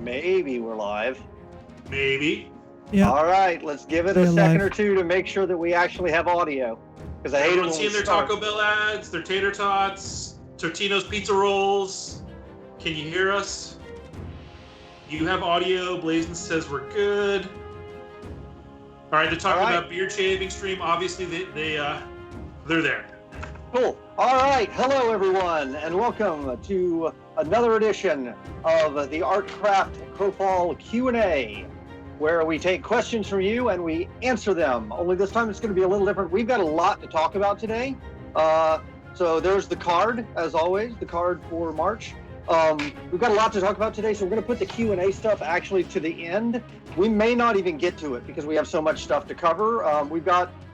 Maybe we're live. Maybe. Yeah. All right, let's give it a second or two to make sure that we actually have audio. Because I hate it when seeing their Taco Bell ads, their tater tots, Totino's pizza rolls. Can you hear us? You have audio. Blazin says we're good. All right, they're talking about beard shaving stream. Obviously, they're there. Cool. All right. Hello, everyone, and welcome to another edition of the Artcraft Crowfall Q&A, where we take questions from you and we answer them. Only this time it's going to be a little different. We've got a lot to talk about today. So there's the card, as always, the card for March. We've got a lot to talk about today, so we're going to put the Q&A stuff actually to the end. We may not even get to it because we have so much stuff to cover.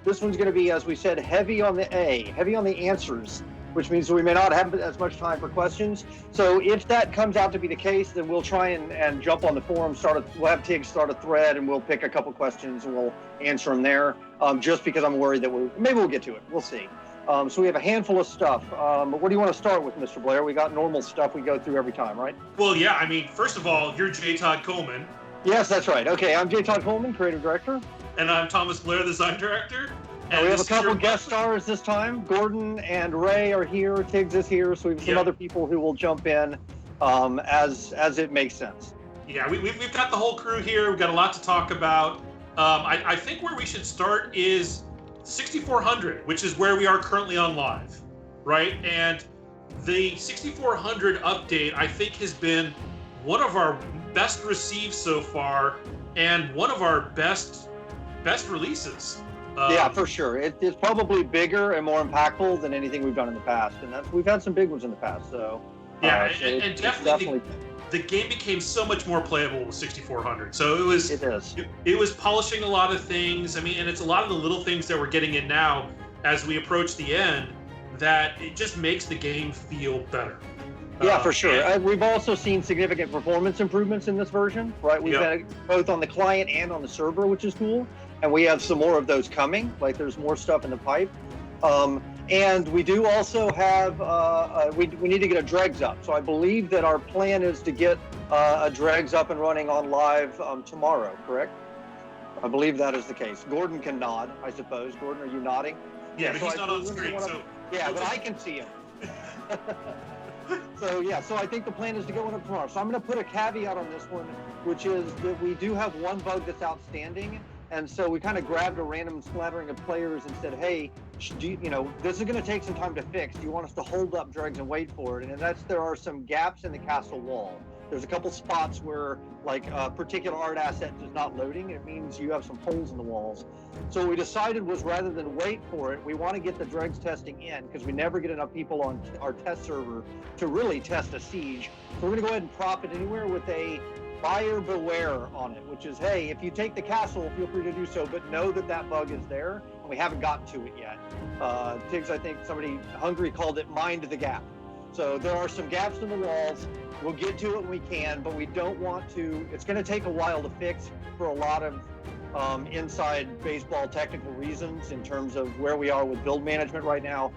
This one's going to be, as we said, heavy on the answers, which means we may not have as much time for questions. So if that comes out to be the case, then we'll try and jump on the forum, we'll have Tig start a thread, and we'll pick a couple questions and we'll answer them there, just because I'm worried that maybe we'll get to it. We'll see. So we have a handful of stuff. What do you want to start with, Mr. Blair? We got normal stuff we go through every time, right? Well, yeah. I mean, first of all, you're J. Todd Coleman. Yes, that's right. Okay, I'm J. Todd Coleman, creative director. And I'm Thomas Blair, design director. And we have a couple guest stars this time. Gordon and Ray are here. Tiggs is here. So we have some other people who will jump in as it makes sense. Yeah, we've got the whole crew here. We've got a lot to talk about. I think where we should start is 6400, which is where we are currently on live, right? And the 6400 update, I think, has been one of our best received so far and one of our best releases. Yeah, for sure. It's probably bigger and more impactful than anything we've done in the past, and we've had some big ones in the past. So yeah, and definitely the game became so much more playable with 6400. So it was polishing a lot of things. I mean, and it's a lot of the little things that we're getting in now as we approach the end that it just makes the game feel better. Yeah, for sure. We've also seen significant performance improvements in this version, right? We've had both on the client and on the server, which is cool. And we have some more of those coming. Like, there's more stuff in the pipe. And we do also have, we need to get a dregs up. So I believe that our plan is to get a dregs up and running on live tomorrow, correct? I believe that is the case. Gordon can nod, I suppose. Gordon, are you nodding? Yeah, but he's not on screen, so... Yeah, but I can see him. So I think the plan is to get one up tomorrow. So I'm going to put a caveat on this one, which is that we do have one bug that's outstanding. And so we kind of grabbed a random splattering of players and said, hey, this is going to take some time to fix. Do you want us to hold up dregs and wait for it? And there are some gaps in the castle wall. There's a couple spots where, like, a particular art asset is not loading. It means you have some holes in the walls. So what we decided was, rather than wait for it, we want to get the dregs testing in, because we never get enough people on our test server to really test a siege. So we're going to go ahead and prop it anywhere with a buyer beware on it, which is, hey, if you take the castle, feel free to do so, but know that bug is there, and we haven't gotten to it yet. Tiggs, I think somebody hungry called it mind the gap. So there are some gaps in the walls. We'll get to it when we can, but we don't want to. It's going to take a while to fix for a lot of inside baseball technical reasons in terms of where we are with build management right now.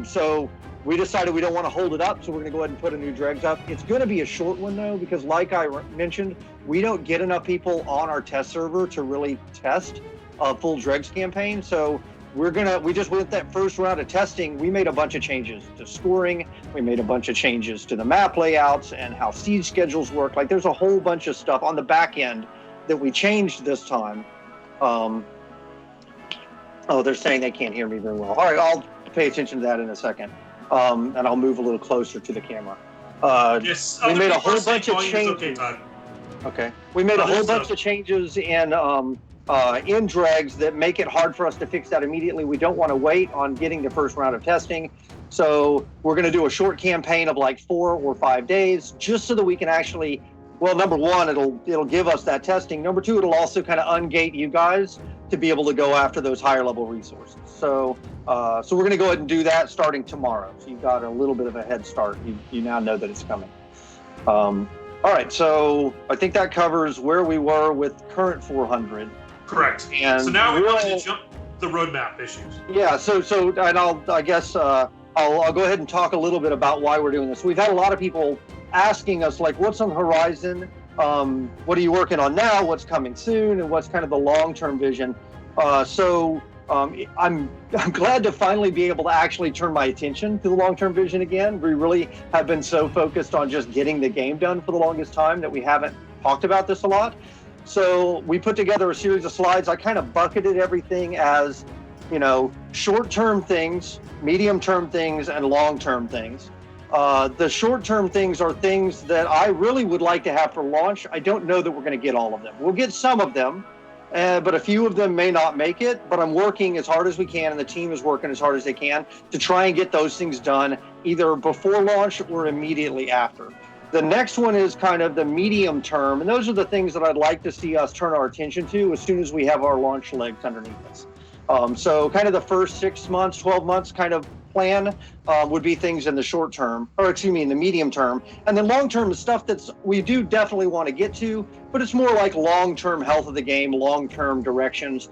So we decided we don't want to hold it up, so we're going to go ahead and put a new dregs up. It's going to be a short one, though, because like I mentioned, we don't get enough people on our test server to really test a full dregs campaign. So we just went that first round of testing. We made a bunch of changes to scoring. We made a bunch of changes to the map layouts and how siege schedules work. Like, there's a whole bunch of stuff on the back end that we changed this time. They're saying they can't hear me very well. All right, I'll pay attention to that in a second. And I'll move a little closer to the camera. We made a whole bunch of changes. Okay. We made a whole bunch of changes in dregs that make it hard for us to fix that immediately. We don't want to wait on getting the first round of testing. So we're going to do a short campaign of like 4 or 5 days, just so that we can actually, well, number one, it'll give us that testing. Number two, it'll also kind of ungate you guys to be able to go after those higher level resources. So we're going to go ahead and do that starting tomorrow. So you've got a little bit of a head start. You now know that it's coming. All right, so I think that covers where we were with current 400. Correct. And so now we want to jump the roadmap issues. Yeah. So and I'll go ahead and talk a little bit about why we're doing this. We've had a lot of people asking us, like, what's on the horizon what are you working on now, what's coming soon, and what's kind of the long-term vision. I'm glad to finally be able to actually turn my attention to the long-term vision again. We really have been so focused on just getting the game done for the longest time that we haven't talked about this a lot. So we put together a series of slides. I kind of bucketed everything as, short-term things, medium-term things, and long-term things. The short-term things are things that I really would like to have for launch. I don't know that we're going to get all of them. We'll get some of them, but a few of them may not make it. But I'm working as hard as we can, and the team is working as hard as they can to try and get those things done either before launch or immediately after. The next one is kind of the medium term, and those are the things that I'd like to see us turn our attention to as soon as we have our launch legs underneath us. So kind of the first 6 months, 12 months kind of plan would be things in the short term, in the medium term. And then long term is stuff that's we do definitely want to get to, but it's more like long-term health of the game, long-term directions.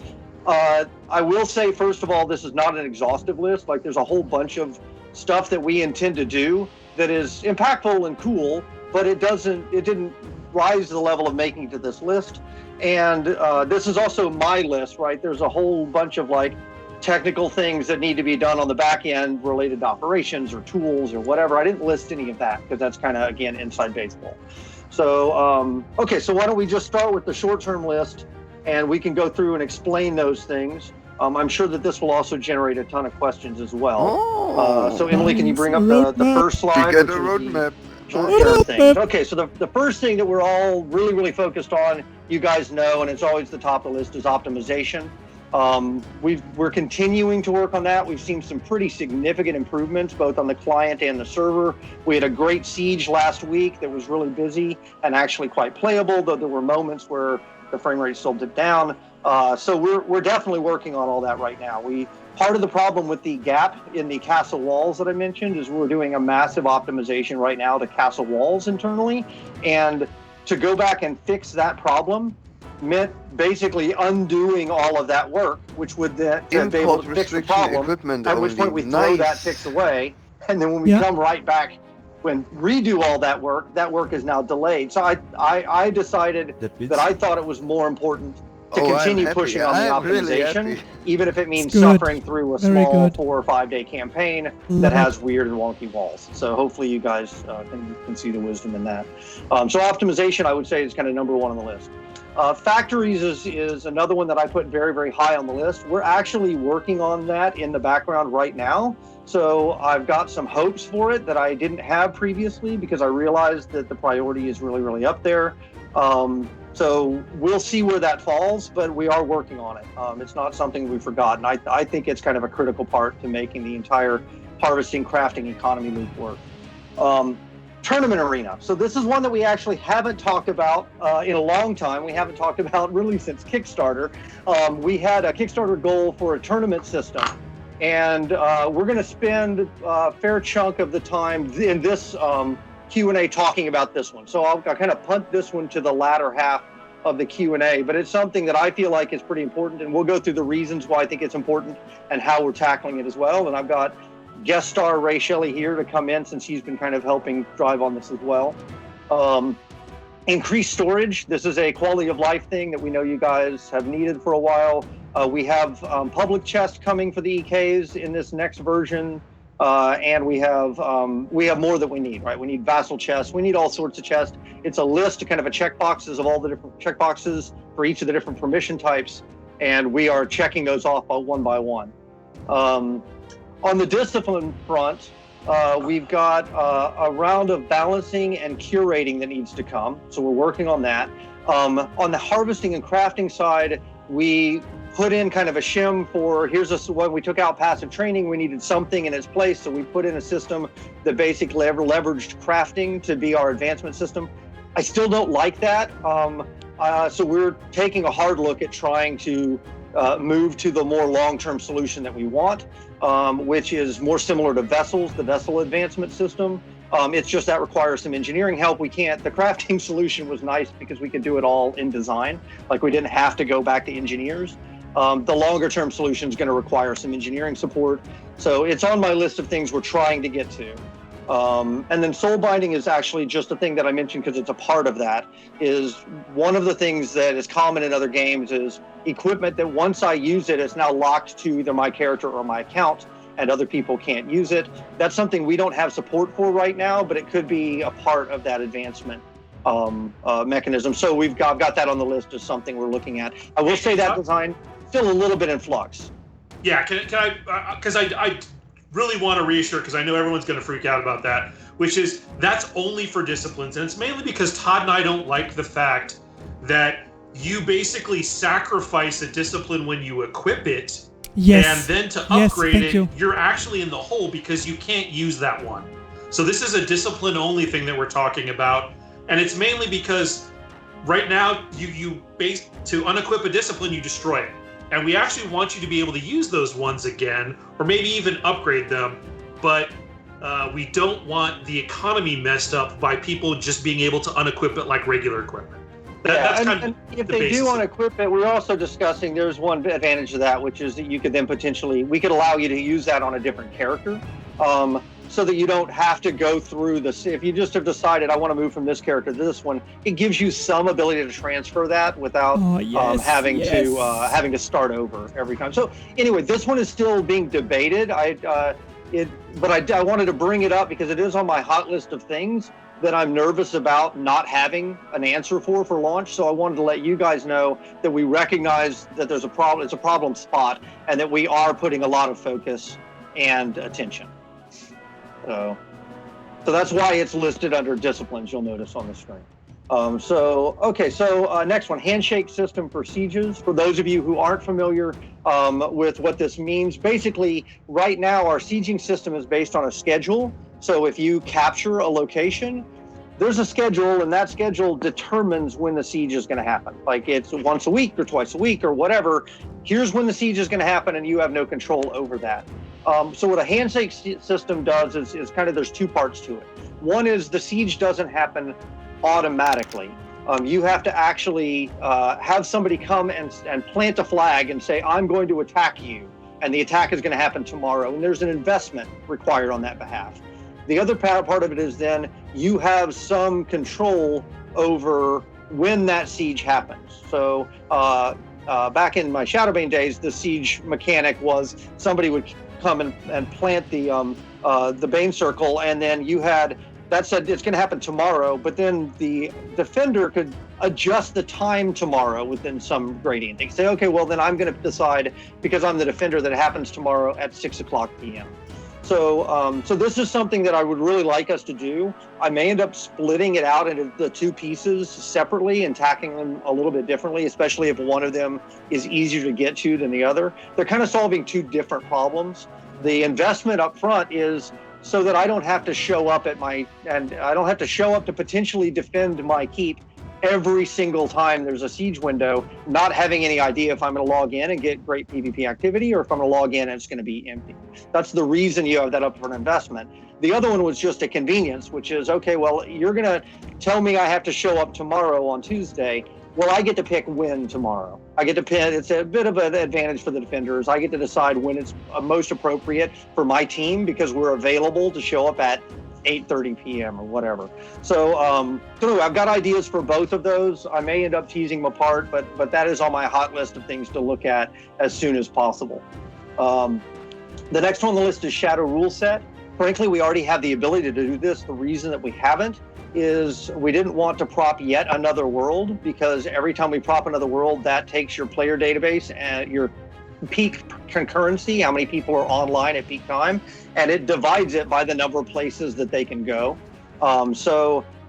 I will say, first of all, this is not an exhaustive list. Like, there's a whole bunch of stuff that we intend to do that is impactful and cool, but it didn't rise to the level of making it to this list. And this is also my list, right? There's a whole bunch of technical things that need to be done on the back end related to operations or tools or whatever. I didn't list any of that because that's kind of, again, inside baseball. So, okay, so why don't we just start with the short-term list, and we can go through and explain those things. I'm sure that this will also generate a ton of questions as well. So Emily, can you bring up the first slide? You get a roadmap. Short-term things. Okay, so the first thing that we're all really, really focused on, you guys know, and it's always the top of the list, is optimization. We're continuing to work on that. We've seen some pretty significant improvements, both on the client and the server. We had a great siege last week that was really busy and actually quite playable, though there were moments where the frame rate still dipped down. So we're definitely working on all that right now. Part of the problem with the gap in the castle walls that I mentioned is we're doing a massive optimization right now to castle walls internally. And to go back and fix that problem meant basically undoing all of that work, which would then be able to fix the problem, at which point we throw that fix away. And then when we come right back, redo all that work is now delayed. So I decided that I thought it was more important to continue pushing on the optimization, really even if it means suffering through a small 4 or 5 day campaign that has weird and wonky walls. So hopefully you guys can see the wisdom in that. So optimization, I would say, is kind of number one on the list. Factories is another one that I put very, very high on the list. We're actually working on that in the background right now. So I've got some hopes for it that I didn't have previously because I realized that the priority is really, really up there. So we'll see where that falls, but we are working on it. It's not something we've forgotten. I think it's kind of a critical part to making the entire harvesting, crafting economy loop work. Tournament arena. So this is one that we actually haven't talked about in a long time. We haven't talked about really since Kickstarter. We had a Kickstarter goal for a tournament system, and we're going to spend a fair chunk of the time in this Q&A talking about this one. So I'll kind of punt this one to the latter half of the Q&A, but it's something that I feel like is pretty important, and we'll go through the reasons why I think it's important and how we're tackling it as well. And I've got guest star Ray Shelley here to come in since he's been kind of helping drive on this as well. Increased storage. This is a quality of life thing that we know you guys have needed for a while. We have public chests coming for the EKs in this next version. And we have more that we need, right? We need vassal chests. We need all sorts of chests. It's a list of kind of a checkboxes of all the different checkboxes for each of the different permission types. And we are checking those off one by one. On the discipline front, we've got a round of balancing and curating that needs to come. So we're working on that. On the harvesting and crafting side, we put in kind of a shim for, when we took out passive training, we needed something in its place. So we put in a system that basically leveraged crafting to be our advancement system. I still don't like that. So we're taking a hard look at trying to move to the more long-term solution that we want, which is more similar to vessels, the vessel advancement system. It's just that requires some engineering help. The crafting solution was nice because we could do it all in design. Like, we didn't have to go back to engineers. The longer term solution is going to require some engineering support. So it's on my list of things we're trying to get to. And then soul binding is actually just a thing that I mentioned because it's a part of that. Is one of the things that is common in other games is equipment that once I use it, it's now locked to either my character or my account, and other people can't use it. That's something we don't have support for right now, but it could be a part of that advancement mechanism. So I've got that on the list as something we're looking at. I will say that design still a little bit in flux. Yeah, can I? Because I really want to reassure, because I know everyone's going to freak out about that, which is that's only for disciplines, and it's mainly because Todd and I don't like the fact that you basically sacrifice a discipline when you equip it, and then to upgrade it, you're actually in the hole because you can't use that one. So this is a discipline only thing that we're talking about, and it's mainly because right now you to unequip a discipline, you destroy it. And we actually want you to be able to use those ones again, or maybe even upgrade them, but we don't want the economy messed up by people just being able to unequip it like regular equipment. And if they do unequip it, we're also discussing there's one advantage to that, which is that you could then we could allow you to use that on a different character. So that you don't have to go through this. If you just have decided I want to move from this character to this one, it gives you some ability to transfer that without having to start over every time. So anyway, this one is still being debated. But I wanted to bring it up because it is on my hot list of things that I'm nervous about not having an answer for launch. So I wanted to let you guys know that we recognize that there's a problem. It's a problem spot, and that we are putting a lot of focus and attention. So that's why it's listed under disciplines, you'll notice on the screen. Next one, handshake system for sieges. For those of you who aren't familiar with what this means, basically right now our sieging system is based on a schedule. So if you capture a location, there's a schedule, and that schedule determines when the siege is going to happen. Like it's once a week or twice a week or whatever. Here's when the siege is going to happen, and you have no control over that. So what a handshake system does is kind of, there's two parts to it. One is the siege doesn't happen automatically. You have to actually have somebody come and plant a flag and say, I'm going to attack you, and the attack is going to happen tomorrow, and there's an investment required on that behalf. The other part of it is then you have some control over when that siege happens. So back in my Shadowbane days, the siege mechanic was somebody would come and plant the Bane Circle, and then that said it's going to happen tomorrow, but then the defender could adjust the time tomorrow within some gradient. They say, okay, well then I'm going to decide, because I'm the defender, that it happens tomorrow at 6:00 p.m. So this is something that I would really like us to do. I may end up splitting it out into the two pieces separately and tackling them a little bit differently, especially if one of them is easier to get to than the other. They're kind of solving two different problems. The investment up front is so that I don't have to show up to potentially defend my keep every single time there's a siege window, not having any idea if I'm going to log in and get great PvP activity, or if I'm going to log in and it's going to be empty. That's the reason you have that upfront investment. The other one was just a convenience, which is, okay, well, you're going to tell me I have to show up tomorrow on Tuesday. Well, I get to pick when tomorrow. I get to pick, it's a bit of an advantage for the defenders. I get to decide when it's most appropriate for my team, because we're available to show up at 8:30 p.m. or whatever. So I've got ideas for both of those. I may end up teasing them apart, but that is on my hot list of things to look at as soon as possible. The next one on the list is Shadow Rule Set. Frankly, we already have the ability to do this. The reason that we haven't is we didn't want to prop yet another world, because every time we prop another world, that takes your player database and your peak concurrency, how many people are online at peak time, and it divides it by the number of places that they can go.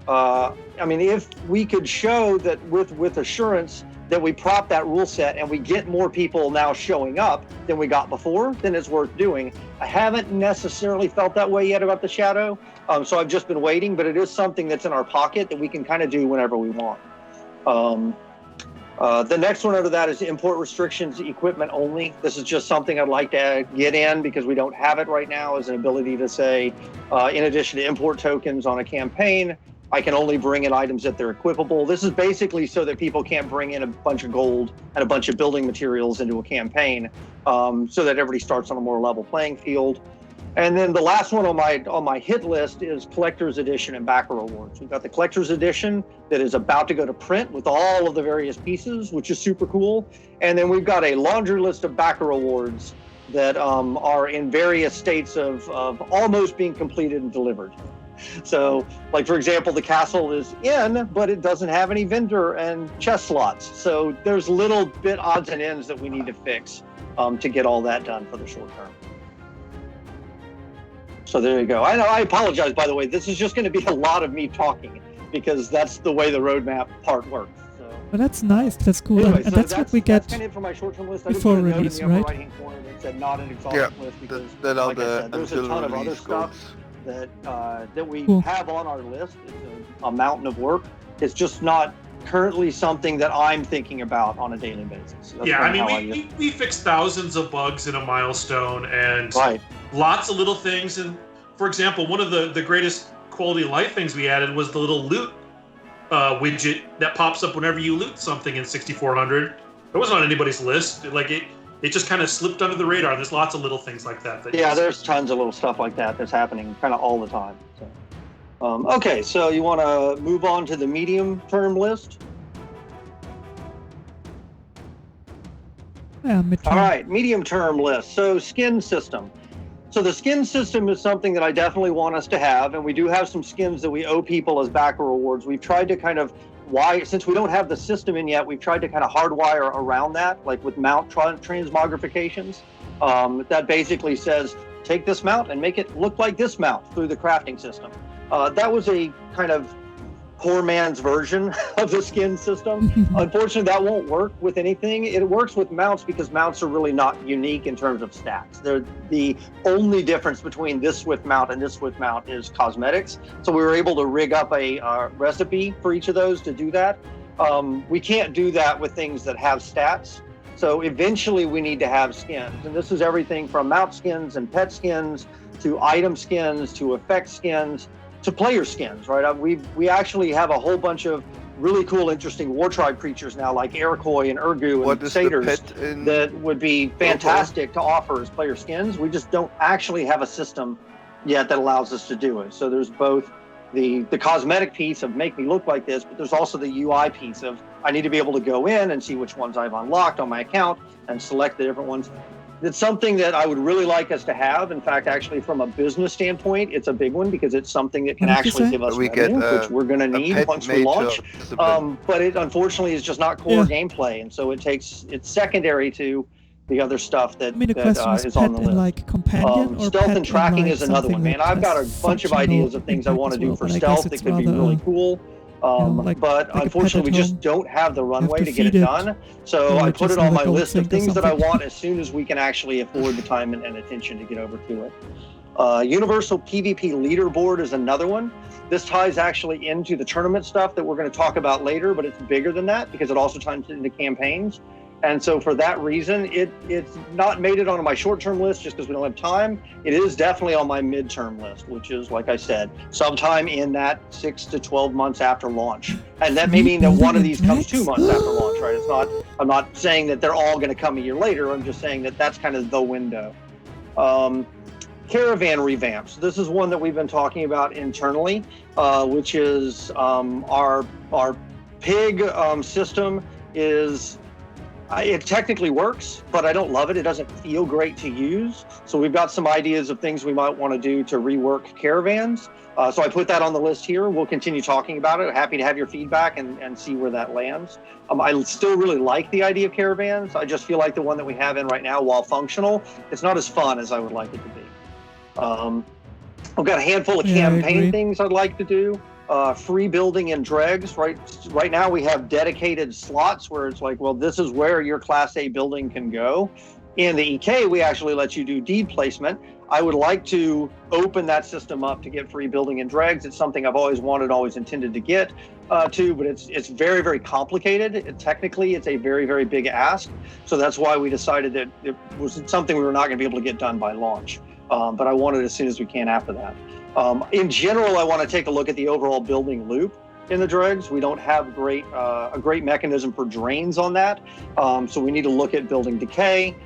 If we could show that with assurance that we prop that rule set and we get more people now showing up than we got before, then it's worth doing. I haven't necessarily felt that way yet about the Shadow, so I've just been waiting, but it is something that's in our pocket that we can kind of do whenever we want. The next one under that is import restrictions, equipment only. This is just something I'd like to get in because we don't have it right now, as an ability to say, in addition to import tokens on a campaign, I can only bring in items that they're equipable. This is basically so that people can't bring in a bunch of gold and a bunch of building materials into a campaign, so that everybody starts on a more level playing field. And then the last one on my hit list is Collector's Edition and Backer Rewards. We've got the Collector's Edition that is about to go to print with all of the various pieces, which is super cool. And then we've got a laundry list of Backer Rewards that are in various states of almost being completed and delivered. So, like, for example, the castle is in, but it doesn't have any vendor and chest slots. So there's little bit odds and ends that we need to fix to get all that done for the short term. So there you go. I apologize, by the way. This is just going to be a lot of me talking because that's the way the roadmap part works. So, but that's nice. That's cool. Anyway, and that's what we get that's kind of it for my short-term list. before I just release, put a note in the right? upper right-hand corner that said not an exhaustive list because, that all like I the said, there's a ton of other stuff that we have on our list. It's a mountain of work. It's just not currently something that I'm thinking about on a daily basis. That's yeah, I mean, we fixed thousands of bugs in a milestone and lots of little things. And for example, one of the greatest quality of life things we added was the little loot widget that pops up whenever you loot something in 6400. It wasn't on anybody's list. It just kind of slipped under the radar. There's lots of little things like that. There's tons of little stuff like that that's happening kind of all the time. So. Okay, so you want to move on to the medium-term list? Yeah, midterm. All right, medium-term list. So skin system. So the skin system is something that I definitely want us to have, and we do have some skins that we owe people as backer rewards. We've tried to kind of since we don't have the system in yet, we've tried to kind of hardwire around that, like with mount transmogrifications. That basically says, take this mount and make it look like this mount through the crafting system. That was a kind of poor man's version of the skin system. Unfortunately, that won't work with anything. It works with mounts because mounts are really not unique in terms of stats. They're the only difference between this Swift mount and this Swift mount is cosmetics. So we were able to rig up a recipe for each of those to do that. We can't do that with things that have stats. So eventually we need to have skins. And this is everything from mount skins and pet skins to item skins to effect skins to player skins, right? We actually have a whole bunch of really cool, interesting war tribe creatures now, like Iroquois and Urgu and Satyrs that would be fantastic to offer as player skins. We just don't actually have a system yet that allows us to do it. So there's both the cosmetic piece of make me look like this, but there's also the UI piece of I need to be able to go in and see which ones I've unlocked on my account and select the different ones. It's something that I would really like us to have. In fact, actually, from a business standpoint, it's a big one because it's something that can actually give us revenue, which we're going to need once we launch. But it unfortunately is just not core gameplay, and so it's secondary to the other stuff that is on the list. Like companion or stealth pet and tracking like is another one, man. I've got a bunch of ideas of things I want to do for stealth that could be really cool. But unfortunately, we just don't have the runway to get it done. So I put it on my list of things that I want as soon as we can actually afford the time and attention to get over to it. Universal PvP Leaderboard is another one. This ties actually into the tournament stuff that we're going to talk about later, but it's bigger than that because it also ties into campaigns. And so for that reason, it's not made it onto my short-term list just because we don't have time. It is definitely on my mid-term list, which is, like I said, sometime in that 6 to 12 months after launch. And that may mean that one of these comes 2 months after launch, right? I'm not saying that they're all going to come a year later. I'm just saying that that's kind of the window. Caravan Revamps. This is one that we've been talking about internally, which is our pig system is... It technically works, but I don't love it. It doesn't feel great to use. So we've got some ideas of things we might want to do to rework caravans. So I put that on the list here. We'll continue talking about it. Happy to have your feedback and see where that lands. I still really like the idea of caravans. I just feel like the one that we have in right now, while functional, it's not as fun as I would like it to be. I've got a handful of campaign things I'd like to do. Free building and dregs. Right now we have dedicated slots where it's like, well, this is where your Class A building can go. In the EK, we actually let you do deed placement. I would like to open that system up to get free building and dregs. It's something I've always wanted, always intended to get to, but it's very, very complicated. Technically, it's a very, very big ask. So that's why we decided that it was something we were not going to be able to get done by launch. But I want it as soon as we can after that. In general, I want to take a look at the overall building loop in the dregs. We don't have a great mechanism for drains on that. So we need to look at building decay.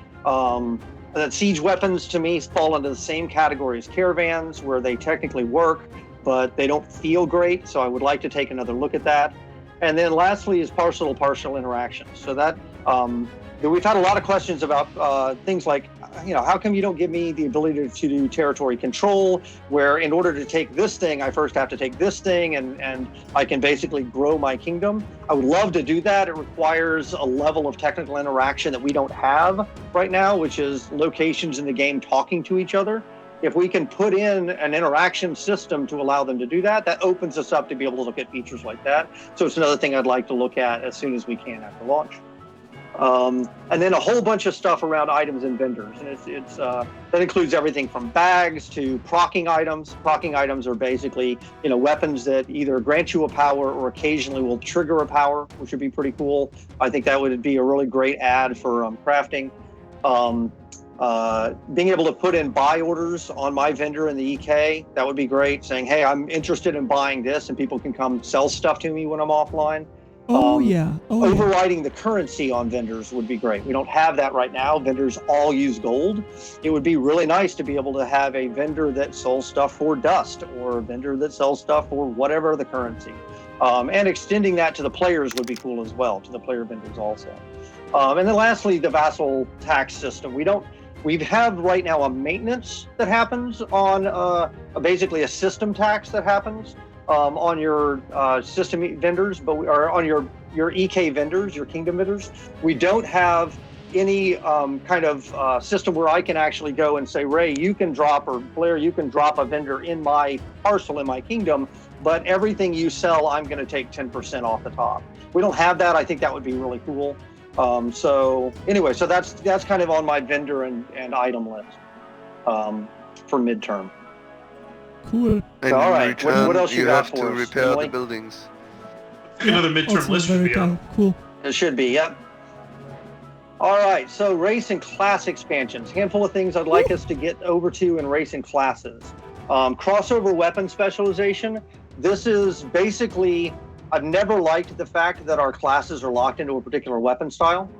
that siege weapons to me fall into the same category as caravans, where they technically work, but they don't feel great. So I would like to take another look at that. And then lastly is partial interactions. So that we've had a lot of questions about things like, how come you don't give me the ability to do territory control, where in order to take this thing, I first have to take this thing and I can basically grow my kingdom. I would love to do that. It requires a level of technical interaction that we don't have right now, which is locations in the game talking to each other. If we can put in an interaction system to allow them to do that, that opens us up to be able to look at features like that. So it's another thing I'd like to look at as soon as we can after launch. And then a whole bunch of stuff around items and vendors. And it's that includes everything from bags to procking items. Procking items are basically, weapons that either grant you a power or occasionally will trigger a power, which would be pretty cool. I think that would be a really great add for crafting. Being able to put in buy orders on my vendor in the EK, that would be great. Saying, hey, I'm interested in buying this, and people can come sell stuff to me when I'm offline. Overriding the currency on vendors would be great. We don't have that right now. Vendors all use gold. It would be really nice to be able to have a vendor that sells stuff for dust, or a vendor that sells stuff for whatever the currency. And extending that to the players would be cool as well, to the player vendors also. And then lastly, the vassal tax system. We have right now a maintenance that happens on basically a system tax that happens on your system vendors, or on your EK vendors, your kingdom vendors. We don't have any kind of system where I can actually go and say, Ray, you can drop, or Blair, you can drop a vendor in my parcel in my kingdom, but everything you sell, I'm going to take 10% off the top. We don't have that. I think that would be really cool. So anyway, so that's kind of on my vendor and item list for midterm. Cool. And all in right, return, what else you got have for to us, repair Emily? the buildings. Another midterm Also list should very be up. cool. It should be, yep. All right, so race and class expansions. Handful of things I'd like us to get over to in race and classes. Crossover weapon specialization. This is basically, I've never liked the fact that our classes are locked into a particular weapon style.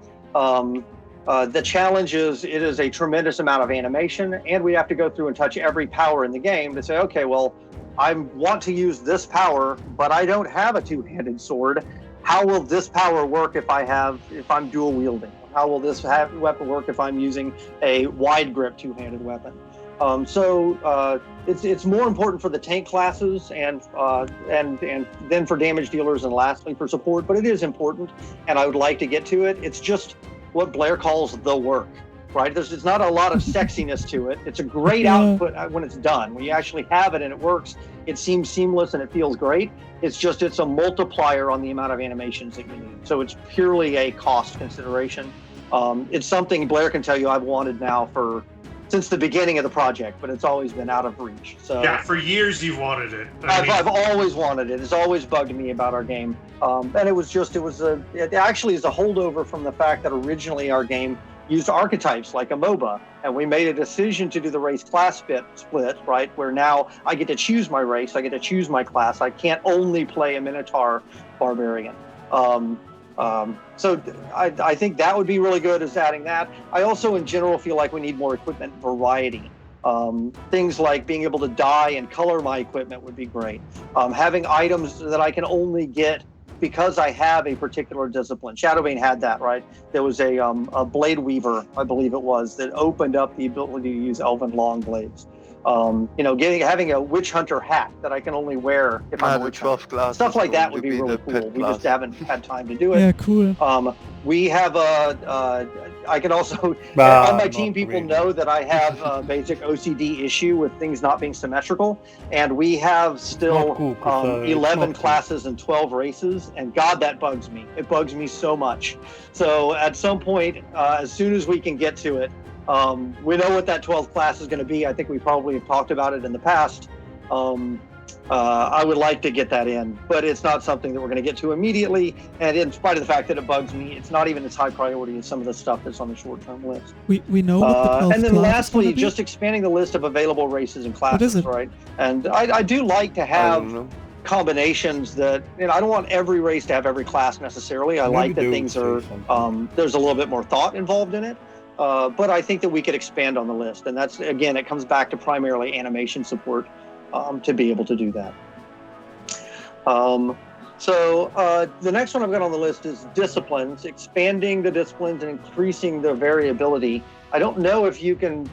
The challenge is it is a tremendous amount of animation, and we have to go through and touch every power in the game to say, okay, well, I want to use this power, but I don't have a two-handed sword. How will this power work if I'm dual wielding? How will this weapon work if I'm using a wide grip two-handed weapon? So it's more important for the tank classes and then for damage dealers, and lastly for support, but it is important, and I would like to get to it. It's just what Blair calls the work, right? There's not a lot of sexiness to it. It's a great output when it's done. When you actually have it and it works, it seems seamless and it feels great. It's a multiplier on the amount of animations that you need. So it's purely a cost consideration. It's something Blair can tell you I've wanted now since the beginning of the project, but it's always been out of reach. So Yeah, for years you've wanted it. I've always wanted it. It's always bugged me about our game. And it actually is a holdover from the fact that originally our game used archetypes like a MOBA, and we made a decision to do the race class split, right? Where now I get to choose my race, I get to choose my class. I can't only play a Minotaur barbarian. So I think that would be really good, is adding that. I also in general feel like we need more equipment variety. Things like being able to dye and color my equipment would be great. Having items that I can only get because I have a particular discipline. Shadowbane had that, right? There was a blade weaver, I believe it was, that opened up the ability to use elven long blades. Having a witch hunter hat that I can only wear if I'm a witch hunter. Stuff like that would be really cool. We just haven't had time to do it. Yeah, cool. We have I can also, on my team, people know that I have a basic OCD issue with things not being symmetrical. And we have still 11 classes and 12 races. And God, that bugs me. It bugs me so much. So at some point, as soon as we can get to it, we know what that 12th class is going to be. I think we probably have talked about it in the past. I would like to get that in, but it's not something that we're going to get to immediately. And in spite of the fact that it bugs me, it's not even as high priority as some of the stuff that's on the short-term list. We know what the 12th and then class lastly, is gonna just expanding the list of available races and classes, What is it? right? And I do like to have combinations that, I don't want every race to have every class necessarily. I like that things are, there's a little bit more thought involved in it. but I think that we could expand on the list. And that's, again, it comes back to primarily animation support to be able to do that. So the next one I've got on the list is disciplines, expanding the disciplines and increasing the variability. I don't know if you can,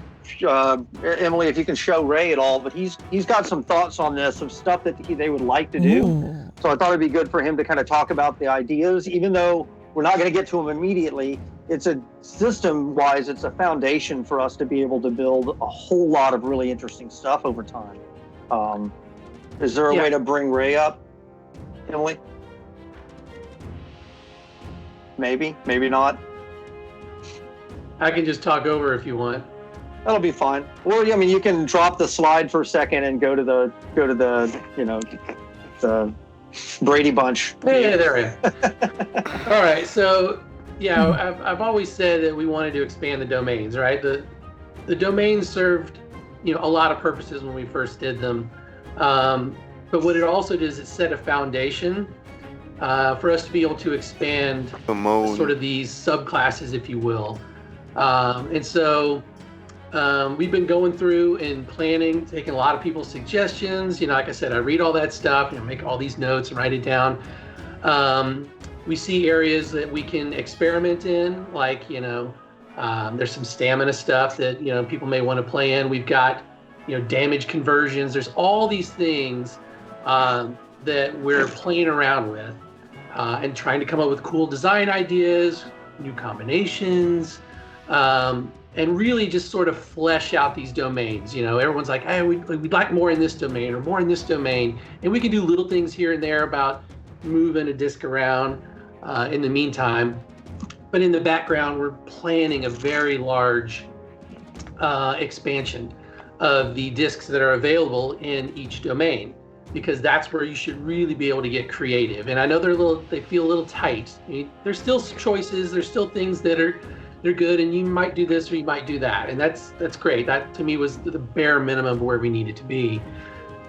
Emily, if you can show Ray at all, but he's got some thoughts on this, of stuff that they would like to do. Ooh. So I thought it'd be good for him to kind of talk about the ideas, even though we're not going to get to them immediately. It's a system-wise, it's a foundation for us to be able to build a whole lot of really interesting stuff over time. Is there a way to bring Ray up, Emily? Maybe not. I can just talk over if you want. That'll be fine. Or I mean, you can drop the slide for a second and go to the the Brady Bunch. Yeah, there we are. All right, so yeah, I've always said that we wanted to expand the domains, right? The domains served, a lot of purposes when we first did them, but what it also did is it set a foundation for us to be able to expand sort of these subclasses, if you will. And so we've been going through and planning, taking a lot of people's suggestions. Like I said, I read all that stuff, make all these notes and write it down. We see areas that we can experiment in, like, there's some stamina stuff that, people may want to play in. We've got, damage conversions. There's all these things that we're playing around with and trying to come up with cool design ideas, new combinations, and really just sort of flesh out these domains. Everyone's like, hey, we'd like more in this domain or more in this domain. And we can do little things here and there about moving a disc around in the meantime. But in the background, we're planning a very large expansion of the discs that are available in each domain, because that's where you should really be able to get creative. And I know they feel a little tight. There's still choices, there's still things that they're good, and you might do this or you might do that, and that's great. That to me was the bare minimum of where we needed to be.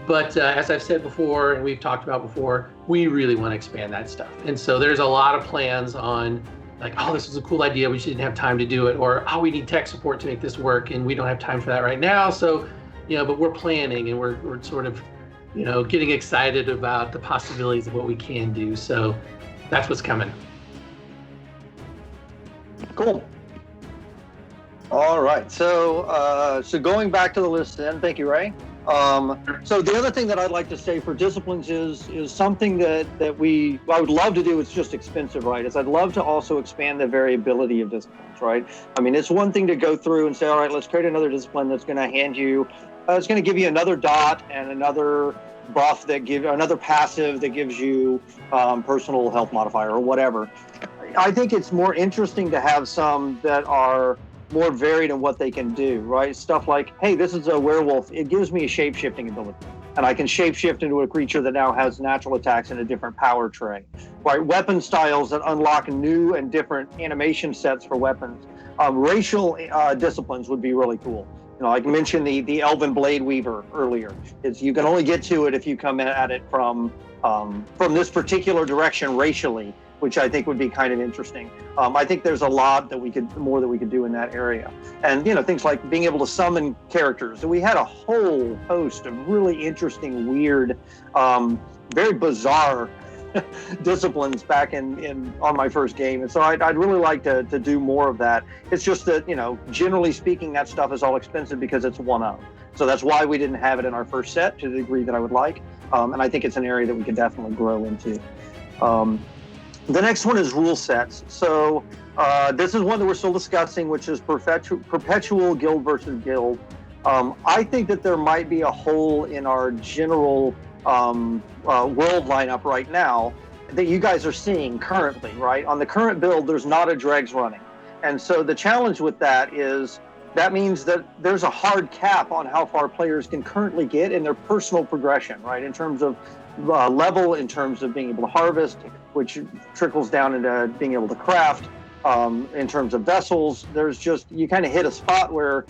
But as I've said before, and we've talked about before, we really want to expand that stuff. And so there's a lot of plans on, like, oh, this was a cool idea, we just didn't have time to do it, or oh, we need tech support to make this work and we don't have time for that right now. So, but we're planning, and we're sort of, getting excited about the possibilities of what we can do. So that's what's coming. Cool. All right, so going back to the list then, thank you, Ray. So the other thing that I'd like to say for disciplines is something that I would love to do. It's just expensive, right? Is I'd love to also expand the variability of disciplines, right? I mean, it's one thing to go through and say, all right, let's create another discipline that's going to hand you, it's going to give you another dot and another buff another passive that gives you personal health modifier or whatever. I think it's more interesting to have some that are more varied in what they can do, right? Stuff like, hey, this is a werewolf. It gives me a shape-shifting ability, and I can shape-shift into a creature that now has natural attacks and a different power tray, right? Weapon styles that unlock new and different animation sets for weapons. Racial disciplines would be really cool. I mentioned the Elven Blade Weaver earlier. You can only get to it if you come at it from this particular direction racially, which I think would be kind of interesting. I think there's a lot that we could do in that area. And, things like being able to summon characters. We had a whole host of really interesting, weird, very bizarre disciplines back on my first game. And so I'd really like to do more of that. It's just that, generally speaking, that stuff is all expensive because it's one of. So that's why we didn't have it in our first set to the degree that I would like. And I think it's an area that we could definitely grow into. The next one is rule sets. So this is one that we're still discussing, which is perpetual guild versus guild. I think that there might be a hole in our general world lineup right now that you guys are seeing currently, right? On the current build, there's not a dregs running. And so the challenge with that is that means that there's a hard cap on how far players can currently get in their personal progression, right? In terms of level, in terms of being able to harvest, which trickles down into being able to craft. In terms of vessels, you kind of hit a spot where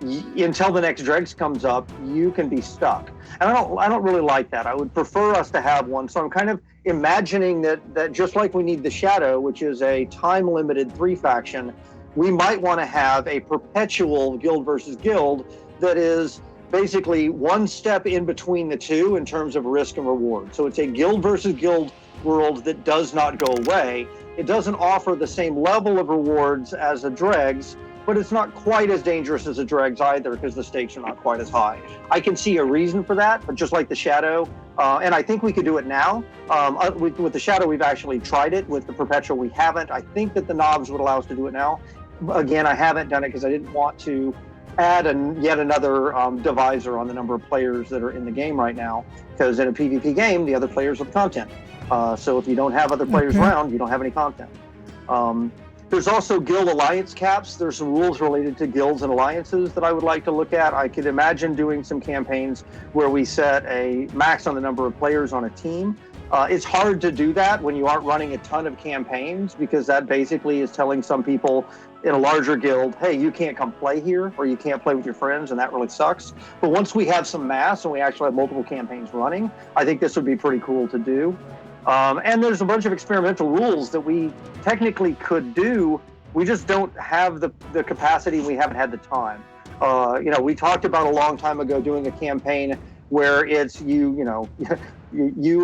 until the next dregs comes up, you can be stuck. And I don't really like that. I would prefer us to have one. So I'm kind of imagining that just like we need the Shadow, which is a time-limited 3 faction, we might want to have a perpetual guild versus guild that is basically one step in between the two in terms of risk and reward. So it's a guild versus guild world that does not go away. It doesn't offer the same level of rewards as a dregs, but it's not quite as dangerous as a dregs either because the stakes are not quite as high. I can see a reason for that, but just like the Shadow, and I think we could do it now. With the Shadow, we've actually tried it. With the Perpetual, we haven't. I think that the knobs would allow us to do it now. Again, I haven't done it because I didn't want to add yet another divisor on the number of players that are in the game right now, because in a PvP game, the other players are the content. So if you don't have other players around, you don't have any content. There's also guild alliance caps. There's some rules related to guilds and alliances that I would like to look at. I could imagine doing some campaigns where we set a max on the number of players on a team. It's hard to do that when you aren't running a ton of campaigns, because that basically is telling some people in a larger guild, hey, you can't come play here, or you can't play with your friends, and that really sucks. But once we have some mass and we actually have multiple campaigns running, I think this would be pretty cool to do. And there's a bunch of experimental rules that we technically could do. We just don't have the capacity. We haven't had the time. We talked about a long time ago doing a campaign where it's you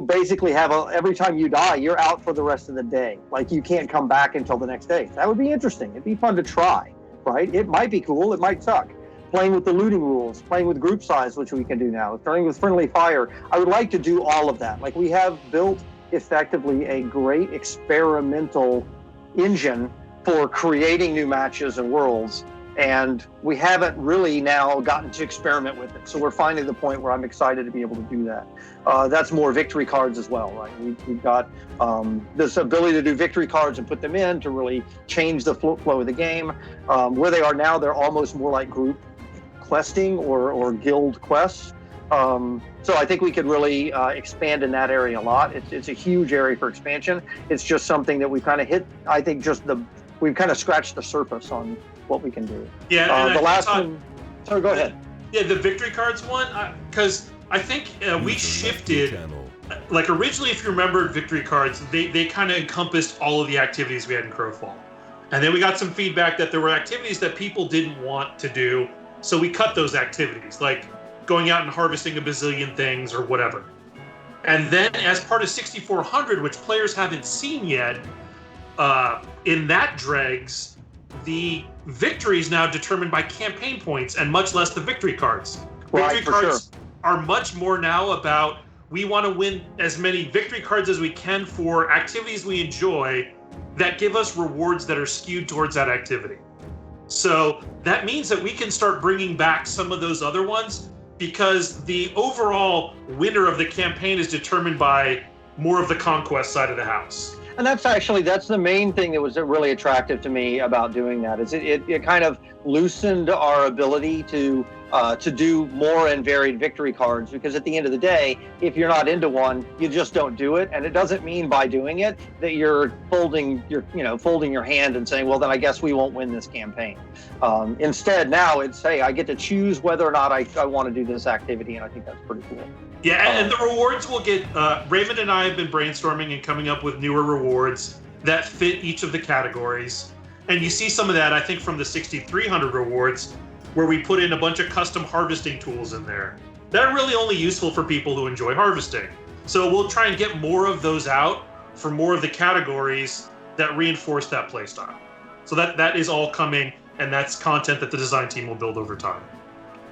basically have every time you die, you're out for the rest of the day. Like, you can't come back until the next day. That would be interesting. It'd be fun to try, right? It might be cool. It might suck. Playing with the looting rules, playing with group size, which we can do now, starting with friendly fire. I would like to do all of that. Like, we have built effectively a great experimental engine for creating new matches and worlds, and we haven't really now gotten to experiment with it. So we're finally at the point where I'm excited to be able to do that. That's more victory cards as well, right? We've got this ability to do victory cards and put them in to really change the flow of the game. Where they are now, they're almost more like group questing or guild quests. So I think we could really expand in that area a lot. It's a huge area for expansion. It's just something that we've kind of hit. I think we've kind of scratched the surface on what we can do. Yeah. The last one. Sorry, go ahead. Yeah, the victory cards one, because I think we shifted. Like, originally, if you remember, victory cards, they kind of encompassed all of the activities we had in Crowfall, and then we got some feedback that there were activities that people didn't want to do, so we cut those activities, like going out and harvesting a bazillion things or whatever. And then as part of 6400, which players haven't seen yet, in that dregs, the victory is now determined by campaign points and much less the victory cards. Right, victory cards are much more now about, we want to win as many victory cards as we can for activities we enjoy that give us rewards that are skewed towards that activity. So that means that we can start bringing back some of those other ones, because the overall winner of the campaign is determined by more of the conquest side of the house. And that's the main thing that was really attractive to me about doing that, is it kind of loosened our ability to do more and varied victory cards, because at the end of the day, if you're not into one, you just don't do it. And it doesn't mean by doing it that you're folding your hand and saying, well, then I guess we won't win this campaign. Instead, now it's, hey, I get to choose whether or not I want to do this activity, and I think that's pretty cool. Yeah, and the rewards will get, Raymond and I have been brainstorming and coming up with newer rewards that fit each of the categories. And you see some of that, I think, from the 6300 rewards, where we put in a bunch of custom harvesting tools in there. They're really only useful for people who enjoy harvesting. So we'll try and get more of those out for more of the categories that reinforce that playstyle. So that is all coming, and that's content that the design team will build over time.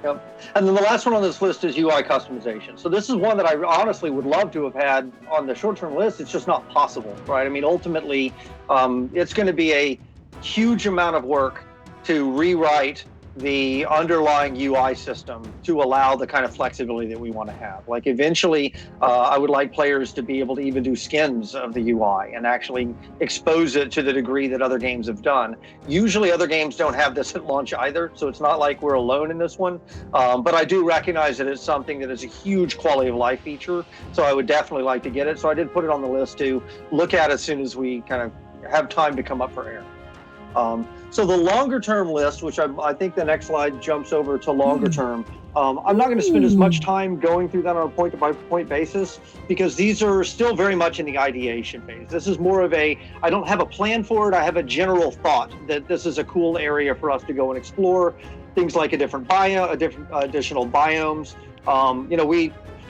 Yep. And then the last one on this list is UI customization. So this is one that I honestly would love to have had on the short-term list. It's just not possible, right? I mean, ultimately, it's going to be a huge amount of work to rewrite the underlying UI system to allow the kind of flexibility that we want to have. Like, eventually, I would like players to be able to even do skins of the UI and actually expose it to the degree that other games have done. Usually other games don't have this at launch either, so it's not like we're alone in this one. But I do recognize that it's something that is a huge quality of life feature, so I would definitely like to get it. So I did put it on the list to look at as soon as we kind of have time to come up for air. So the longer term list, which I think the next slide jumps over to longer term, I'm not going to spend as much time going through that on a point by point basis because these are still very much in the ideation phase. This is more of I don't have a plan for it. I have a general thought that this is a cool area for us to go and explore. Things like a different additional biomes.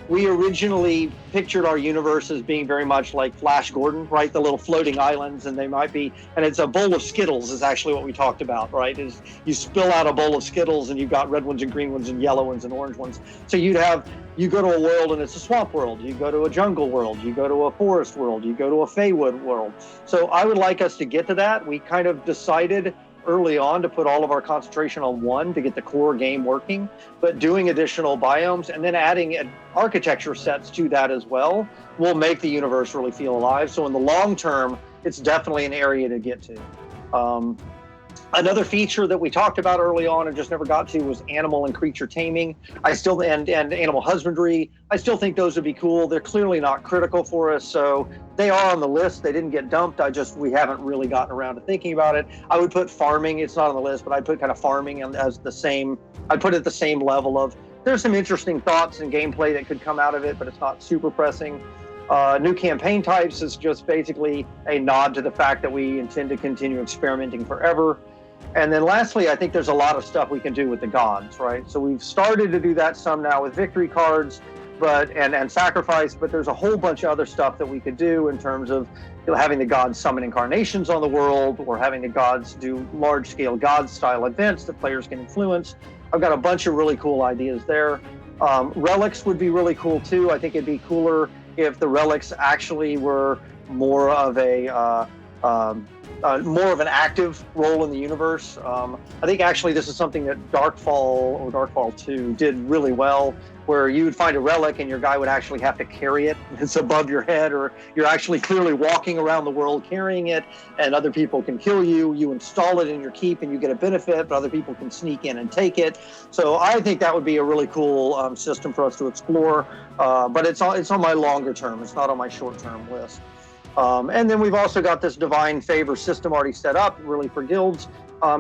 We originally pictured our universe as being very much like Flash Gordon, right? The little floating islands, and they might be, and it's a bowl of Skittles is actually what we talked about, right? Is you spill out a bowl of Skittles and you've got red ones and green ones and yellow ones and orange ones. So you go to a world and it's a swamp world. You go to a jungle world. You go to a forest world. You go to a Feywood world. So I would like us to get to that. We kind of decided early on to put all of our concentration on one to get the core game working, but doing additional biomes and then adding architecture sets to that as well will make the universe really feel alive. So in the long term, it's definitely an area to get to. Another feature that we talked about early on and just never got to was animal and creature taming. And animal husbandry. I still think those would be cool. They're clearly not critical for us, so they are on the list. They didn't get dumped. We haven't really gotten around to thinking about it. I would put farming. It's not on the list, but I'd put kind of farming as the same. I'd put it at the same level of. There's some interesting thoughts and gameplay that could come out of it, but it's not super pressing. New campaign types is just basically a nod to the fact that we intend to continue experimenting forever. And then lastly, I think there's a lot of stuff we can do with the gods, right? So we've started to do that some now with victory cards, and sacrifice, but there's a whole bunch of other stuff that we could do in terms of having the gods summon incarnations on the world or having the gods do large-scale god-style events that players can influence. I've got a bunch of really cool ideas there. Relics would be really cool too. I think it'd be cooler if the relics actually were more of an active role in the universe. I think actually this is something that Darkfall 2 did really well, where you would find a relic and your guy would actually have to carry it. It's above your head, or you're actually clearly walking around the world carrying it, and other people can kill you. You install it in your keep and you get a benefit, but other people can sneak in and take it. So I think that would be a really cool system for us to explore, but it's on my longer term. It's not on my short term list. And then we've also got this divine favor system already set up, really for guilds.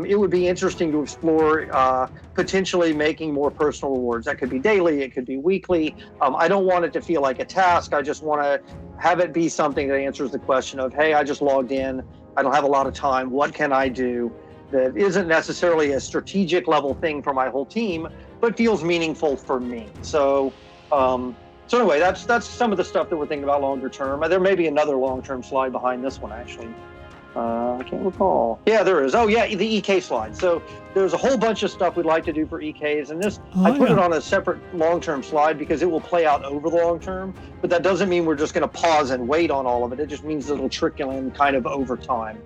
It would be interesting to explore potentially making more personal rewards. That could be daily, it could be weekly. I don't want it to feel like a task. I just want to have it be something that answers the question of, hey, I just logged in. I don't have a lot of time. What can I do that isn't necessarily a strategic level thing for my whole team, but feels meaningful for me? So anyway, that's some of the stuff that we're thinking about longer term. There may be another long-term slide behind this one, actually. I can't recall. Yeah, there is. Oh, yeah, the EK slide. So there's a whole bunch of stuff we'd like to do for EKs, and this I put it on a separate long-term slide because it will play out over the long term. But that doesn't mean we're just going to pause and wait on all of it. It just means it'll trickle in kind of over time.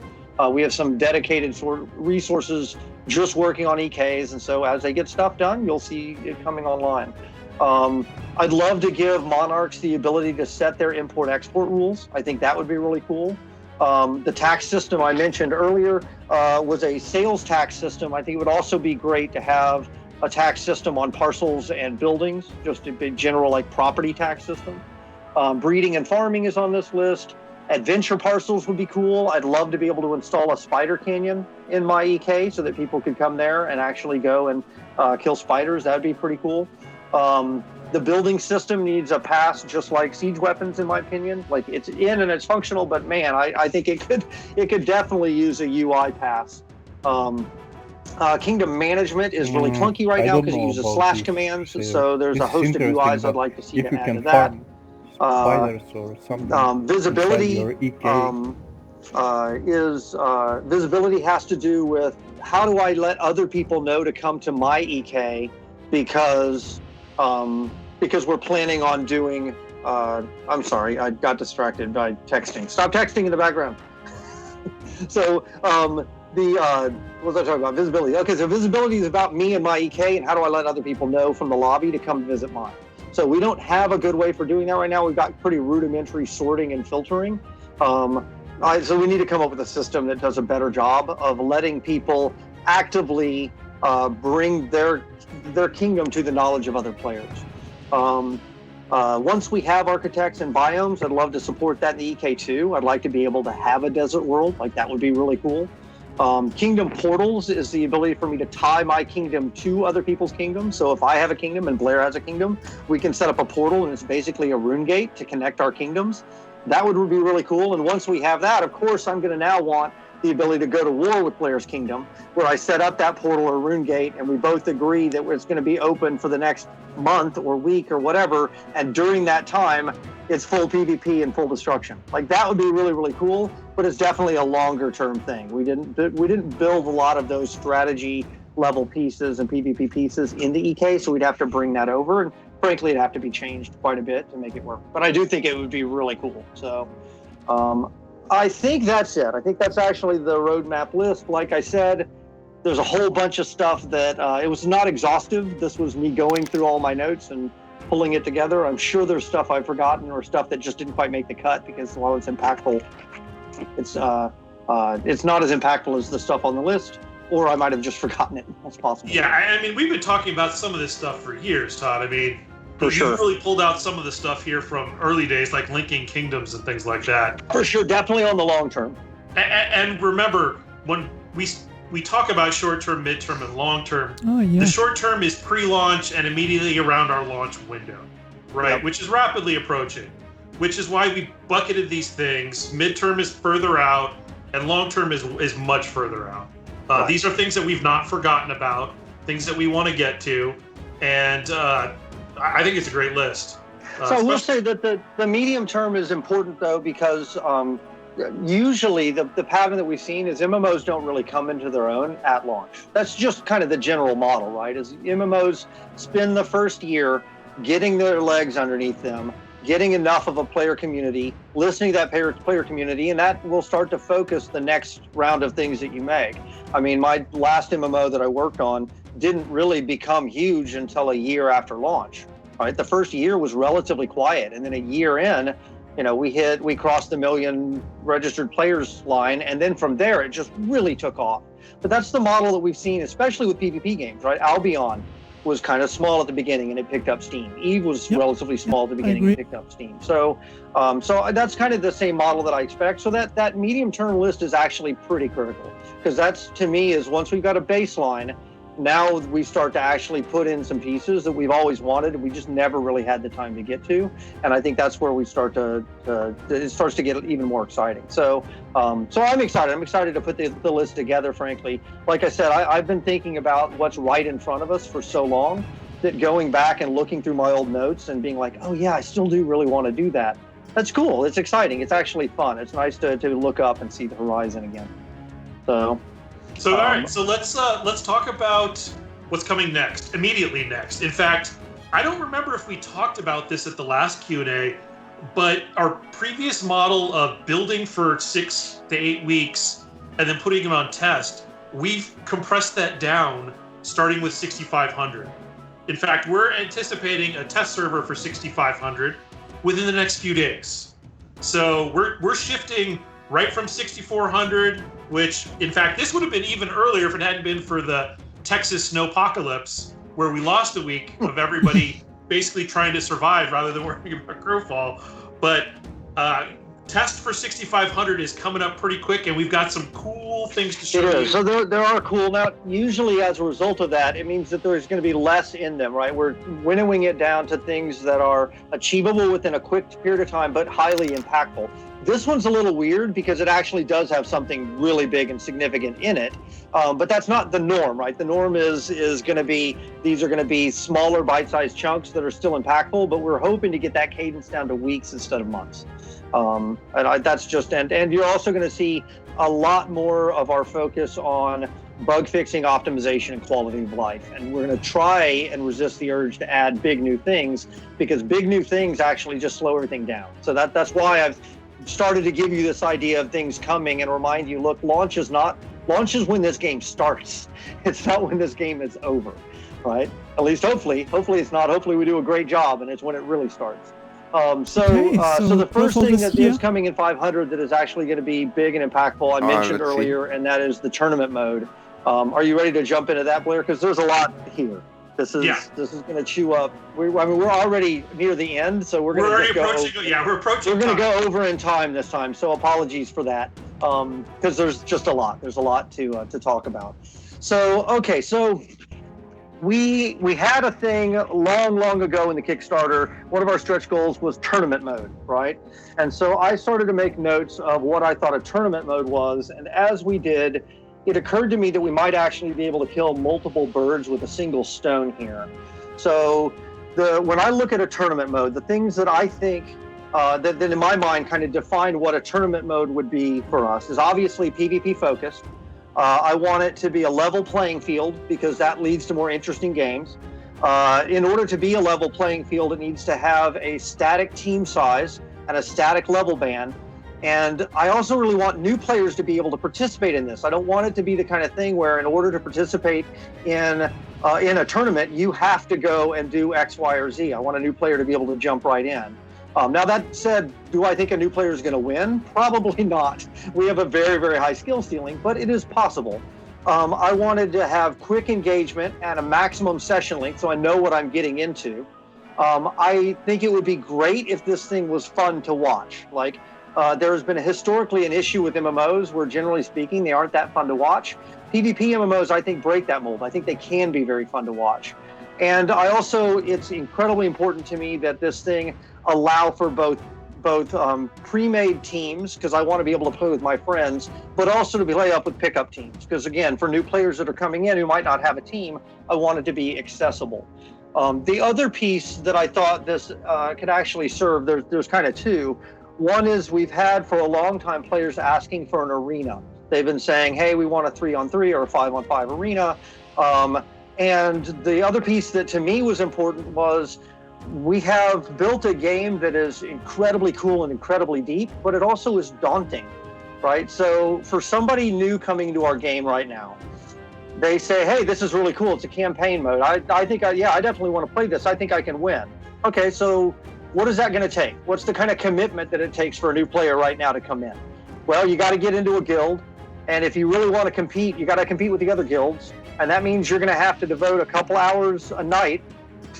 We have some dedicated resources just working on EKs, and so as they get stuff done, you'll see it coming online. I'd love to give monarchs the ability to set their import-export rules. I think that would be really cool. The tax system I mentioned earlier was a sales tax system. I think it would also be great to have a tax system on parcels and buildings, just a big general like property tax system. Breeding and farming is on this list. Adventure parcels would be cool. I'd love to be able to install a spider canyon in my EK so that people could come there and actually go and kill spiders. That'd be pretty cool. The building system needs a pass, just like siege weapons, in my opinion. Like, it's in and it's functional, but man, I think it could definitely use a UI pass. Kingdom management is really clunky right now because it uses slash commands. So there's a host of UIs I'd like to see to add to that. Or something visibility visibility has to do with how do I let other people know to come to my EK because we're planning on doing. I'm sorry, I got distracted by texting. Stop texting in the background. So what was I talking about? Visibility. Okay, so visibility is about me and my EK, and how do I let other people know from the lobby to come visit mine? So we don't have a good way for doing that right now. We've got pretty rudimentary sorting and filtering. So we need to come up with a system that does a better job of letting people actively bring their kingdom to the knowledge of other players. Once we have architects and biomes, I'd love to support that in the EK2. I'd like to be able to have a desert world. Like, that would be really cool. Kingdom portals is the ability for me to tie my kingdom to other people's kingdoms. So if I have a kingdom and Blair has a kingdom, we can set up a portal, and it's basically a rune gate to connect our kingdoms. That would be really cool. And once we have that, of course, I'm going to now want the ability to go to war with Blair's kingdom, where I set up that portal or rune gate, and we both agree that it's going to be open for the next month or week or whatever. And during that time, it's full PvP and full destruction. Like, that would be really, really cool, but it's definitely a longer term thing. We didn't build a lot of those strategy level pieces and PvP pieces in the EK, so we'd have to bring that over. And frankly, it'd have to be changed quite a bit to make it work. But I do think it would be really cool. So I think that's it. I think that's actually the roadmap list. Like I said, there's a whole bunch of stuff that it was not exhaustive. This was me going through all my notes and pulling it together. I'm sure there's stuff I've forgotten or stuff that just didn't quite make the cut, because while it's impactful, it's not as impactful as the stuff on the list, or I might have just forgotten it. That's possible. Yeah, I mean, we've been talking about some of this stuff for years, Todd. I mean, for sure. You really pulled out some of the stuff here from early days, like linking kingdoms and things like that. For sure, definitely on the long term. And remember, when we talk about short term, mid term, and long term, yeah. the short term is pre-launch and immediately around our launch window, right? Yep. Which is rapidly approaching, which is why we bucketed these things. Midterm is further out, and long term is much further out. Right. These are things that we've not forgotten about, things that we want to get to, and I think it's a great list. So I will say that the medium term is important, though, because usually the pattern that we've seen is MMOs don't really come into their own at launch. That's just kind of the general model, right? Is MMOs spend the first year getting their legs underneath them, getting enough of a player community, listening to that player community, and that will start to focus the next round of things that you make. I mean, my last MMO that I worked on didn't really become huge until a year after launch, right? The first year was relatively quiet, and then a year in, we crossed the 1 million registered players line, and then from there it just really took off. But that's the model that we've seen, especially with PvP games, right? Albion was kind of small at the beginning and it picked up steam. Eve was relatively small at the beginning and picked up steam. So that's kind of the same model that I expect. So that medium term list is actually pretty critical, because that's, to me, is once we've got a baseline, now we start to actually put in some pieces that we've always wanted and we just never really had the time to get to. And I think that's where we start it starts to get even more exciting. So I'm excited. I'm excited to put the list together, frankly. Like I said, I've been thinking about what's right in front of us for so long that going back and looking through my old notes and being like, oh yeah, I still do really want to do that. That's cool. It's exciting. It's actually fun. It's nice to look up and see the horizon again. So all right, so let's talk about what's coming next, immediately next. In fact, I don't remember if we talked about this at the last Q&A, but our previous model of building for 6 to 8 weeks and then putting them on test, we've compressed that down, starting with 6,500. In fact, we're anticipating a test server for 6,500 within the next few days. So we're shifting right from 6,400, which, in fact, this would have been even earlier if it hadn't been for the Texas snowpocalypse, where we lost a week of everybody basically trying to survive rather than worrying about Crowfall. But test for 6,500 is coming up pretty quick, and we've got some cool things to show you. So there are cool. Now, usually as a result of that, it means that there's going to be less in them, right? We're winnowing it down to things that are achievable within a quick period of time, but highly impactful. This one's a little weird because it actually does have something really big and significant in it, but that's not the norm, right? The norm is going to be, these are going to be smaller bite-sized chunks that are still impactful, but we're hoping to get that cadence down to weeks instead of months. That's just, and you're also going to see a lot more of our focus on bug fixing, optimization, and quality of life. And we're going to try and resist the urge to add big new things, because big new things actually just slow everything down. So that's why I've started to give you this idea of things coming and remind you, look, launch is when this game starts. It's not when this game is over, right? At least hopefully it's not. Hopefully we do a great job and it's when it really starts. So the first thing that is coming in 500 that is actually going to be big and impactful, I mentioned earlier, and that is the tournament mode. Are you ready to jump into that, Blair? Because there's a lot here. This is going to chew up. We're already near the end, so we're going to go. We're approaching. We're going to go over in time this time, so apologies for that. because there's just a lot. There's a lot to talk about. So we had a thing long ago in the Kickstarter. One of our stretch goals was tournament mode, right? And so I started to make notes of what I thought a tournament mode was. And as we did, it occurred to me that we might actually be able to kill multiple birds with a single stone here. So when I look at a tournament mode, the things that I think that in my mind kind of define what a tournament mode would be for us is obviously PvP focused. I want it to be a level playing field because that leads to more interesting games. In order to be a level playing field, it needs to have a static team size and a static level band. And I also really want new players to be able to participate in this. I don't want it to be the kind of thing where in order to participate in a tournament, you have to go and do X, Y, or Z. I want a new player to be able to jump right in. Now that said, do I think a new player is going to win? Probably not. We have a very, very high skill ceiling, but it is possible. I wanted to have quick engagement and a maximum session length so I know what I'm getting into. I think it would be great if this thing was fun to watch. Like, there has been historically an issue with MMOs where, generally speaking, they aren't that fun to watch. PvP MMOs, I think, break that mold. I think they can be very fun to watch. And it's incredibly important to me that this thing allow for both pre-made teams, because I want to be able to play with my friends, but also to play up with pickup teams. Because again, for new players that are coming in who might not have a team, I want it to be accessible. The other piece that I thought this could actually serve, there's kind of two. One is we've had for a long time players asking for an arena. They've been saying, hey, we want a 3-on-3 or a 5-on-5 arena. And the other piece that to me was important was we have built a game that is incredibly cool and incredibly deep, but it also is daunting, right? So for somebody new coming to our game right now, they say, hey, this is really cool. It's a campaign mode. I think, I definitely want to play this. I think I can win. Okay, so what is that going to take? What's the kind of commitment that it takes for a new player right now to come in? Well, you got to get into a guild. And if you really want to compete, you got to compete with the other guilds. And that means you're going to have to devote a couple hours a night,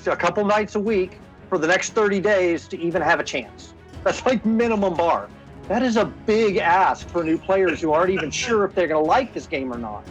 a couple nights a week for the next 30 days to even have a chance. That's like minimum bar. That is a big ask for new players who aren't even sure if they're going to like this game or not.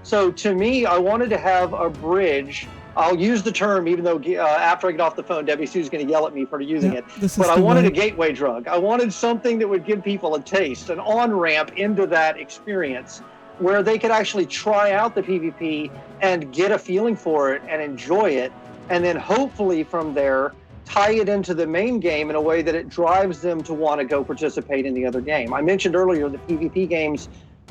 So to me, I wanted to have a bridge. I'll use the term, even though after I get off the phone, Debbie Sue's going to yell at me for using it. But I wanted a gateway drug. I wanted something that would give people a taste, an on-ramp into that experience where they could actually try out the PvP and get a feeling for it and enjoy it. And then hopefully from there, tie it into the main game in a way that it drives them to want to go participate in the other game. I mentioned earlier the PvP games,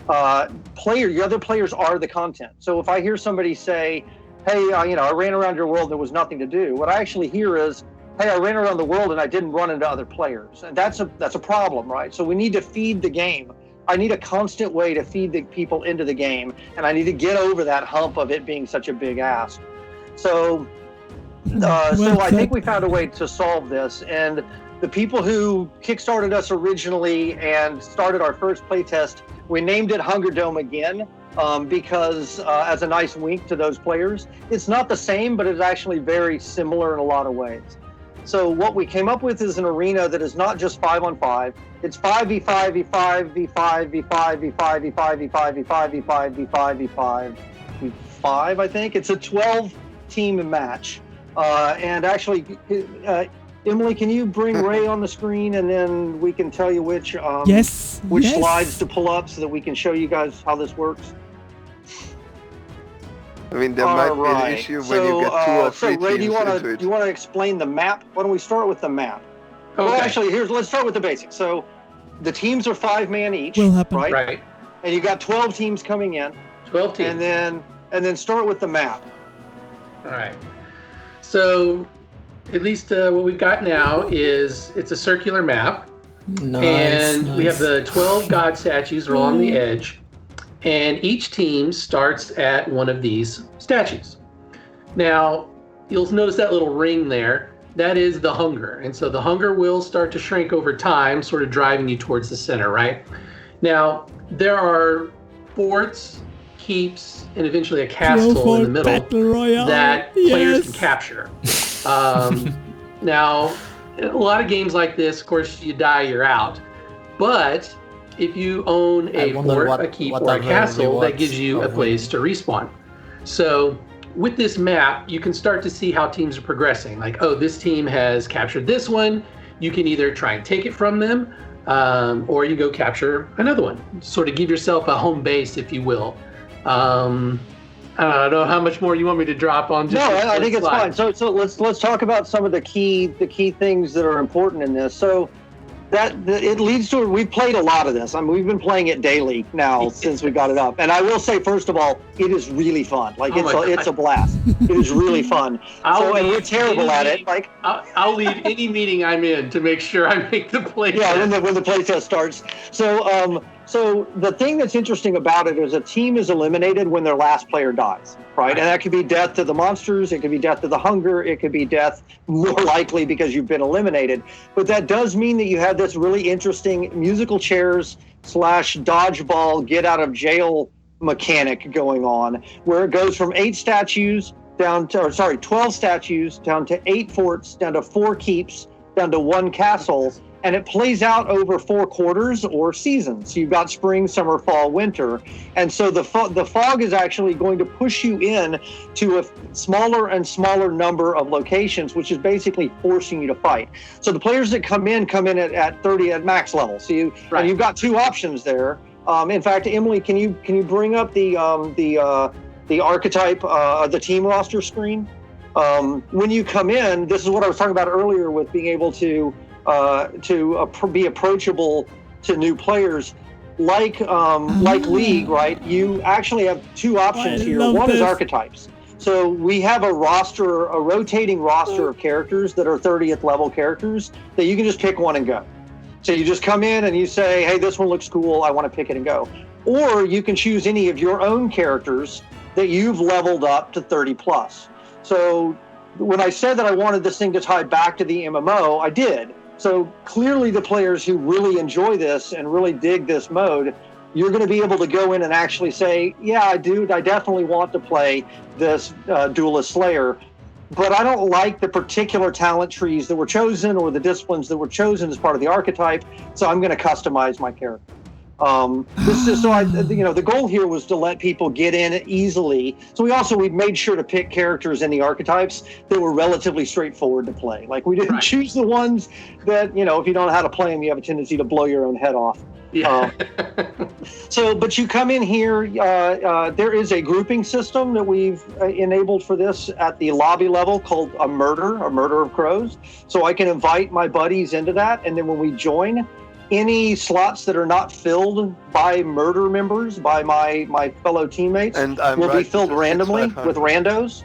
your other players are the content. So if I hear somebody say, hey, I ran around your world, there was nothing to do. What I actually hear is, hey, I ran around the world and I didn't run into other players. And that's a problem, right? So we need to feed the game. I need a constant way to feed the people into the game. And I need to get over that hump of it being such a big ask. So I think we found a way to solve this. And the people who kickstarted us originally and started our first playtest, we named it Hunger Dome again. Because as a nice wink to those players, it's not the same, but it's actually very similar in a lot of ways. So what we came up with is an arena that is not just 5-on-5. It's 5v5, v5, v5, v5, v5, v5, v5, v5, v5, v5, v5, v5, I think. It's a 12-team match. And actually, Emily, can you bring Ray on the screen and then we can tell you which slides to pull up so that we can show you guys how this works? I mean, there might be an issue when you get 2 or 3 So Ray, teams do you want to explain the map? Why don't we start with the map? Okay. Well, actually, let's start with the basics. So the teams are 5-man each, right? Right. And you got 12 teams coming in. 12 teams. And then start with the map. All right. So at least what we've got now is it's a circular map. Nice. We have the 12 god statues along the edge. And each team starts at one of these statues. Now, you'll notice that little ring there. That is the hunger. And so the hunger will start to shrink over time, sort of driving you towards the center, right? Now, there are forts, keeps, and eventually a castle in the middle that players can capture. Now, in a lot of games like this, of course, you die, you're out. But if you own a fort, a keep, or a castle, that gives you a place to respawn. So with this map, you can start to see how teams are progressing. Like, oh, this team has captured this one. You can either try and take it from them, or you go capture another one. Sort of give yourself a home base, if you will. I don't know how much more you want me to drop on. Just no, I think it's fine. So let's talk about some of the key things that are important in this. So it leads to, we've played a lot of this. I mean, we've been playing it daily now since we got it up. And I will say, first of all, it is really fun. Like, it's a blast. It is really fun. And we're terrible at it. Like, I'll lead any meeting I'm in to make sure I make the play. Yeah, when the play test starts. So the thing that's interesting about it is a team is eliminated when their last player dies, right? And that could be death to the monsters, it could be death to the hunger, it could be death more likely because you've been eliminated. But that does mean that you have this really interesting musical chairs / dodgeball get out of jail mechanic going on, where it goes from 12 statues down to 8 forts, down to 4 keeps, down to 1 castle. And it plays out over 4 quarters or seasons. So you've got spring, summer, fall, winter. And so the fog is actually going to push you in to a smaller and smaller number of locations, which is basically forcing you to fight. So the players that come in at 30 at max level. So and you've got 2 options there. In fact, Emily, can you bring up the archetype, the team roster screen? When you come in, this is what I was talking about earlier with being able to be approachable to new players, like League, right? You actually have 2 options here. One is archetypes. So we have a rotating roster of characters that are 30th level characters that you can just pick one and go. So you just come in and you say, hey, this one looks cool, I want to pick it and go. Or you can choose any of your own characters that you've leveled up to 30 plus. So when I said that I wanted this thing to tie back to the MMO, I did. So clearly the players who really enjoy this and really dig this mode, you're going to be able to go in and actually say, yeah, I definitely want to play this Duelist Slayer, but I don't like the particular talent trees that were chosen or the disciplines that were chosen as part of the archetype, so I'm going to customize my character. The goal here was to let people get in easily. So we made sure to pick characters in the archetypes that were relatively straightforward to play. Like, we didn't choose the ones that, if you don't know how to play them, you have a tendency to blow your own head off. Yeah. But you come in here, there is a grouping system that we've enabled for this at the lobby level called a murder of crows. So I can invite my buddies into that, and then when we join, any slots that are not filled by murder members, by my fellow teammates, will be filled randomly with randos.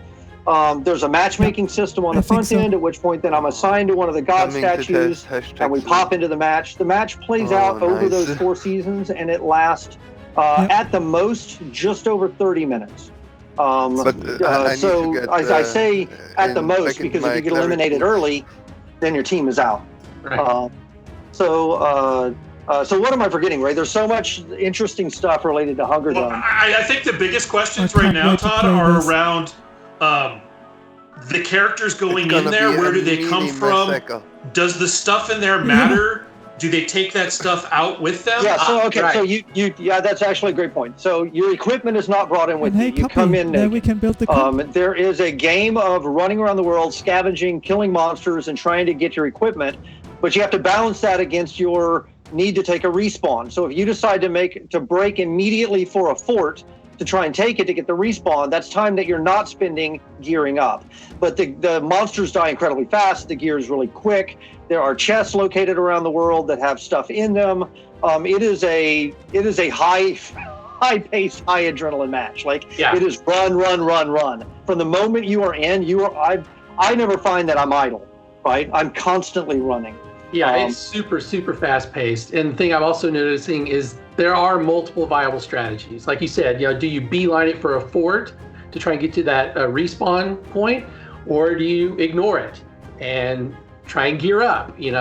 There's a matchmaking system on the front end, at which point then I'm assigned to one of the god statues, and we pop into the match. The match plays out over those 4 seasons, and it lasts at the most just over 30 minutes. I say at the most because if you get eliminated early, then your team is out. Right. So what am I forgetting, Ray? There's so much interesting stuff related to Hunger Zone. I think the biggest questions right now, Todd, are around the characters going in there. Where do they come from? Does the stuff in there matter? Do they take that stuff out with them? Yeah, so so that's actually a great point. So your equipment is not brought in with you. You come in naked. We can build the there is a game of running around the world, scavenging, killing monsters, and trying to get your equipment. But you have to balance that against your need to take a respawn. So if you decide to break immediately for a fort to try and take it to get the respawn, that's time that you're not spending gearing up. But the monsters die incredibly fast. The gear is really quick. There are chests located around the world that have stuff in them. It is a high-paced, high adrenaline match. It is run. From the moment you are in, I never find that I'm idle. Right, I'm constantly running. Yeah, it's super, super fast paced. And the thing I'm also noticing is there are multiple viable strategies. Like you said, do you beeline it for a fort to try and get to that respawn point, or do you ignore it and try and gear up? Maybe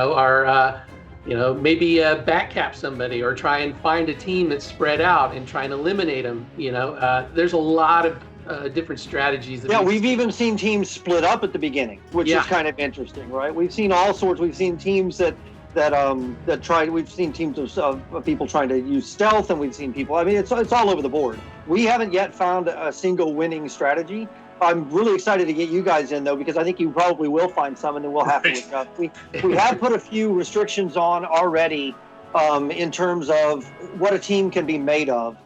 backcap somebody, or try and find a team that's spread out and try and eliminate them. There's a lot of different strategies. We've even seen teams split up at the beginning, which is kind of interesting, right? We've seen all sorts. We've seen teams that that tried. We've seen teams of people trying to use stealth, and we've seen people. I mean, it's all over the board. We haven't yet found a single winning strategy. I'm really excited to get you guys in though, because I think you probably will find some, and then we'll have to adjust. We have put a few restrictions on already in terms of what a team can be made of.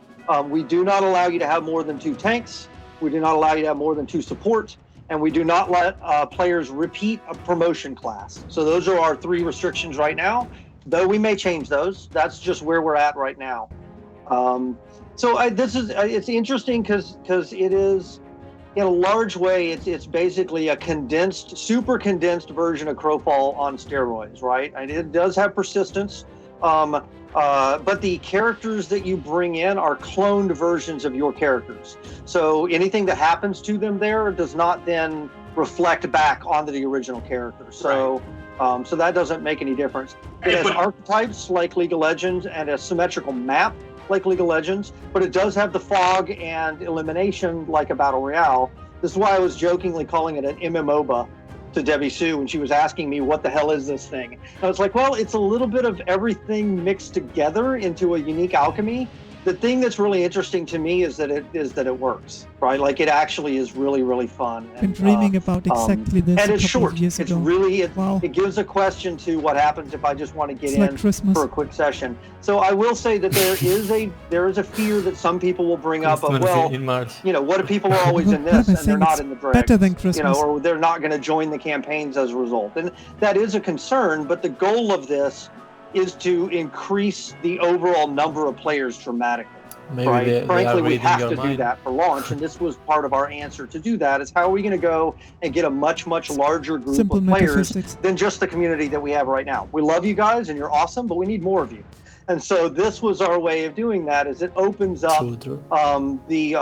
We do not allow you to have more than 2 tanks. We do not allow you to have more than 2 support. And we do not let players repeat a promotion class. So those are our 3 restrictions right now, though we may change those. That's just where we're at right now. It's interesting because it is, in a large way, it's basically a super condensed version of Crowfall on steroids, right? And it does have persistence. But the characters that you bring in are cloned versions of your characters. So anything that happens to them there does not then reflect back onto the original character. So, so that doesn't make any difference. It has archetypes like League of Legends and a symmetrical map like League of Legends, but it does have the fog and elimination like a Battle Royale. This is why I was jokingly calling it an MMOBA to Debbie Sue when she was asking me what the hell is this thing. I was like, well, it's a little bit of everything mixed together into a unique alchemy. The thing that's really interesting to me is that it works, right? Like it actually is really, really fun. Been dreaming about exactly this. And it's a couple short. Of years It's ago. really Wow. it gives a question to what happens if I just want to get It's in like Christmas. for a quick session. So I will say that there is a fear that some people will bring up of, well, in March. you know, what if people are always in this and they're not in the dregs? Better than Christmas. You know, or they're not going to join the campaigns as a result. And that is a concern, but the goal of this is to increase the overall number of players dramatically. Maybe Right. Frankly, we have to do mind. that for launch, and this was part of our answer to do that. Is how are we going to go and get a much larger group Simple of players metaphysics. than just the community that we have right now? We love you guys, and you're awesome, but we need more of you. And so this was our way of doing that. Is it opens up True. it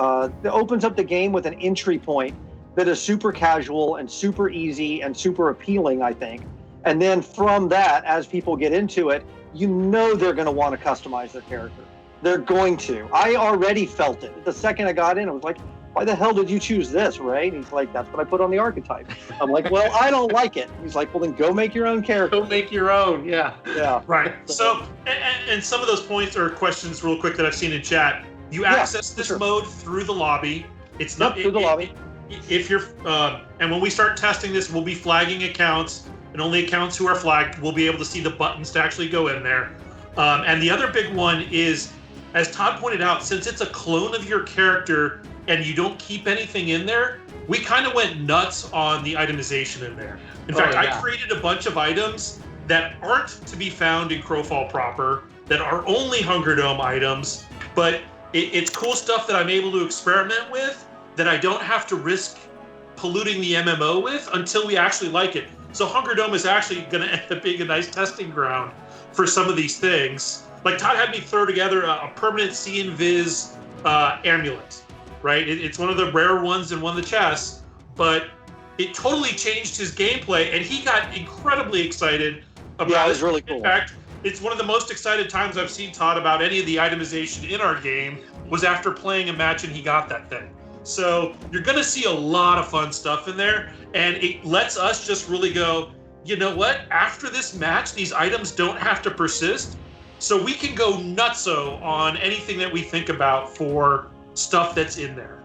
opens up the game with an entry point that is super casual and super easy and super appealing, I think. And then from that, as people get into it, you know they're going to want to customize their character. They're going to. I already felt it. The second I got in, I was like, why the hell did you choose this, Ray? And he's like, that's what I put on the archetype. I'm like, well, I don't like it. He's like, well, then go make your own character. Go make your own, yeah. Yeah. Right. So, and some of those points or questions, real quick, that I've seen in chat. You access this mode through the lobby. It's not through the lobby. If you're, and when we start testing this, we'll be flagging accounts, and only accounts who are flagged will be able to see the buttons to actually go in there. And the other big one is, as Todd pointed out, since it's a clone of your character and you don't keep anything in there, we kind of went nuts on the itemization in there. In fact, I created a bunch of items that aren't to be found in Crowfall proper, that are only Hunger Dome items, but it's cool stuff that I'm able to experiment with that I don't have to risk polluting the MMO with until we actually like it. So Hunger Dome is actually going to end up being a nice testing ground for some of these things. Like Todd had me throw together a permanent See Invis amulet, right? It's one of the rare ones in one of the chests, but it totally changed his gameplay, and he got incredibly excited about it. Yeah, it was really cool. In fact, it's one of the most excited times I've seen Todd about any of the itemization in our game was after playing a match and he got that thing. So you're going to see a lot of fun stuff in there, and it lets us just really go, you know what? After this match, these items don't have to persist. So we can go nutso on anything that we think about for stuff that's in there.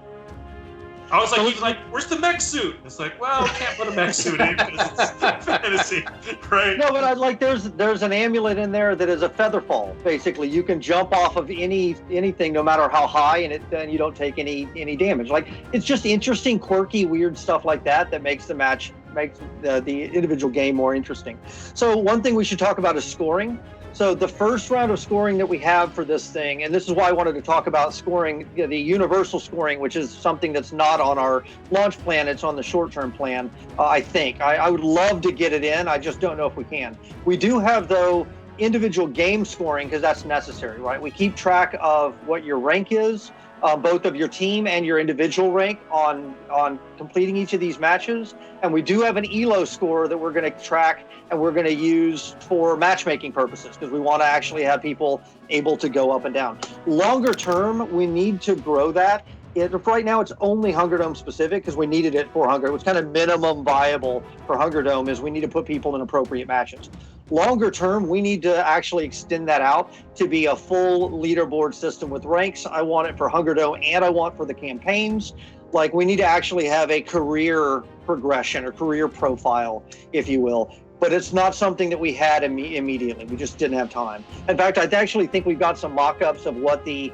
I was like, he's like, where's the mech suit? It's like, well, we can't put a mech suit in because it's fantasy, right? No, but I like there's an amulet in there that is a feather fall. Basically, you can jump off of anything, no matter how high, and you don't take any damage. Like, it's just interesting, quirky, weird stuff like that makes the match, makes the individual game more interesting. So one thing we should talk about is scoring. So the first round of scoring that we have for this thing, and this is why I wanted to talk about scoring, the universal scoring, which is something that's not on our launch plan, it's on the short-term plan, I think. I would love to get it in, I just don't know if we can. We do have, though, individual game scoring, because that's necessary, right? We keep track of what your rank is, both of your team and your individual rank on completing each of these matches. And we do have an ELO score that we're going to track and we're going to use for matchmaking purposes, because we want to actually have people able to go up and down. Longer term, we need to grow that. Right now, it's only Hunger Dome specific because we needed it for Hunger. It was kind of minimum viable for Hunger Dome is we need to put people in appropriate matches. longer term, we need to actually extend that out to be a full leaderboard system with ranks. I want it for Hunger Dome and I want for the campaigns. Like, we need to actually have a career progression or career profile, if you will. But it's not something that we had immediately. We just didn't have time. In fact, I actually think we've got some mock-ups of what the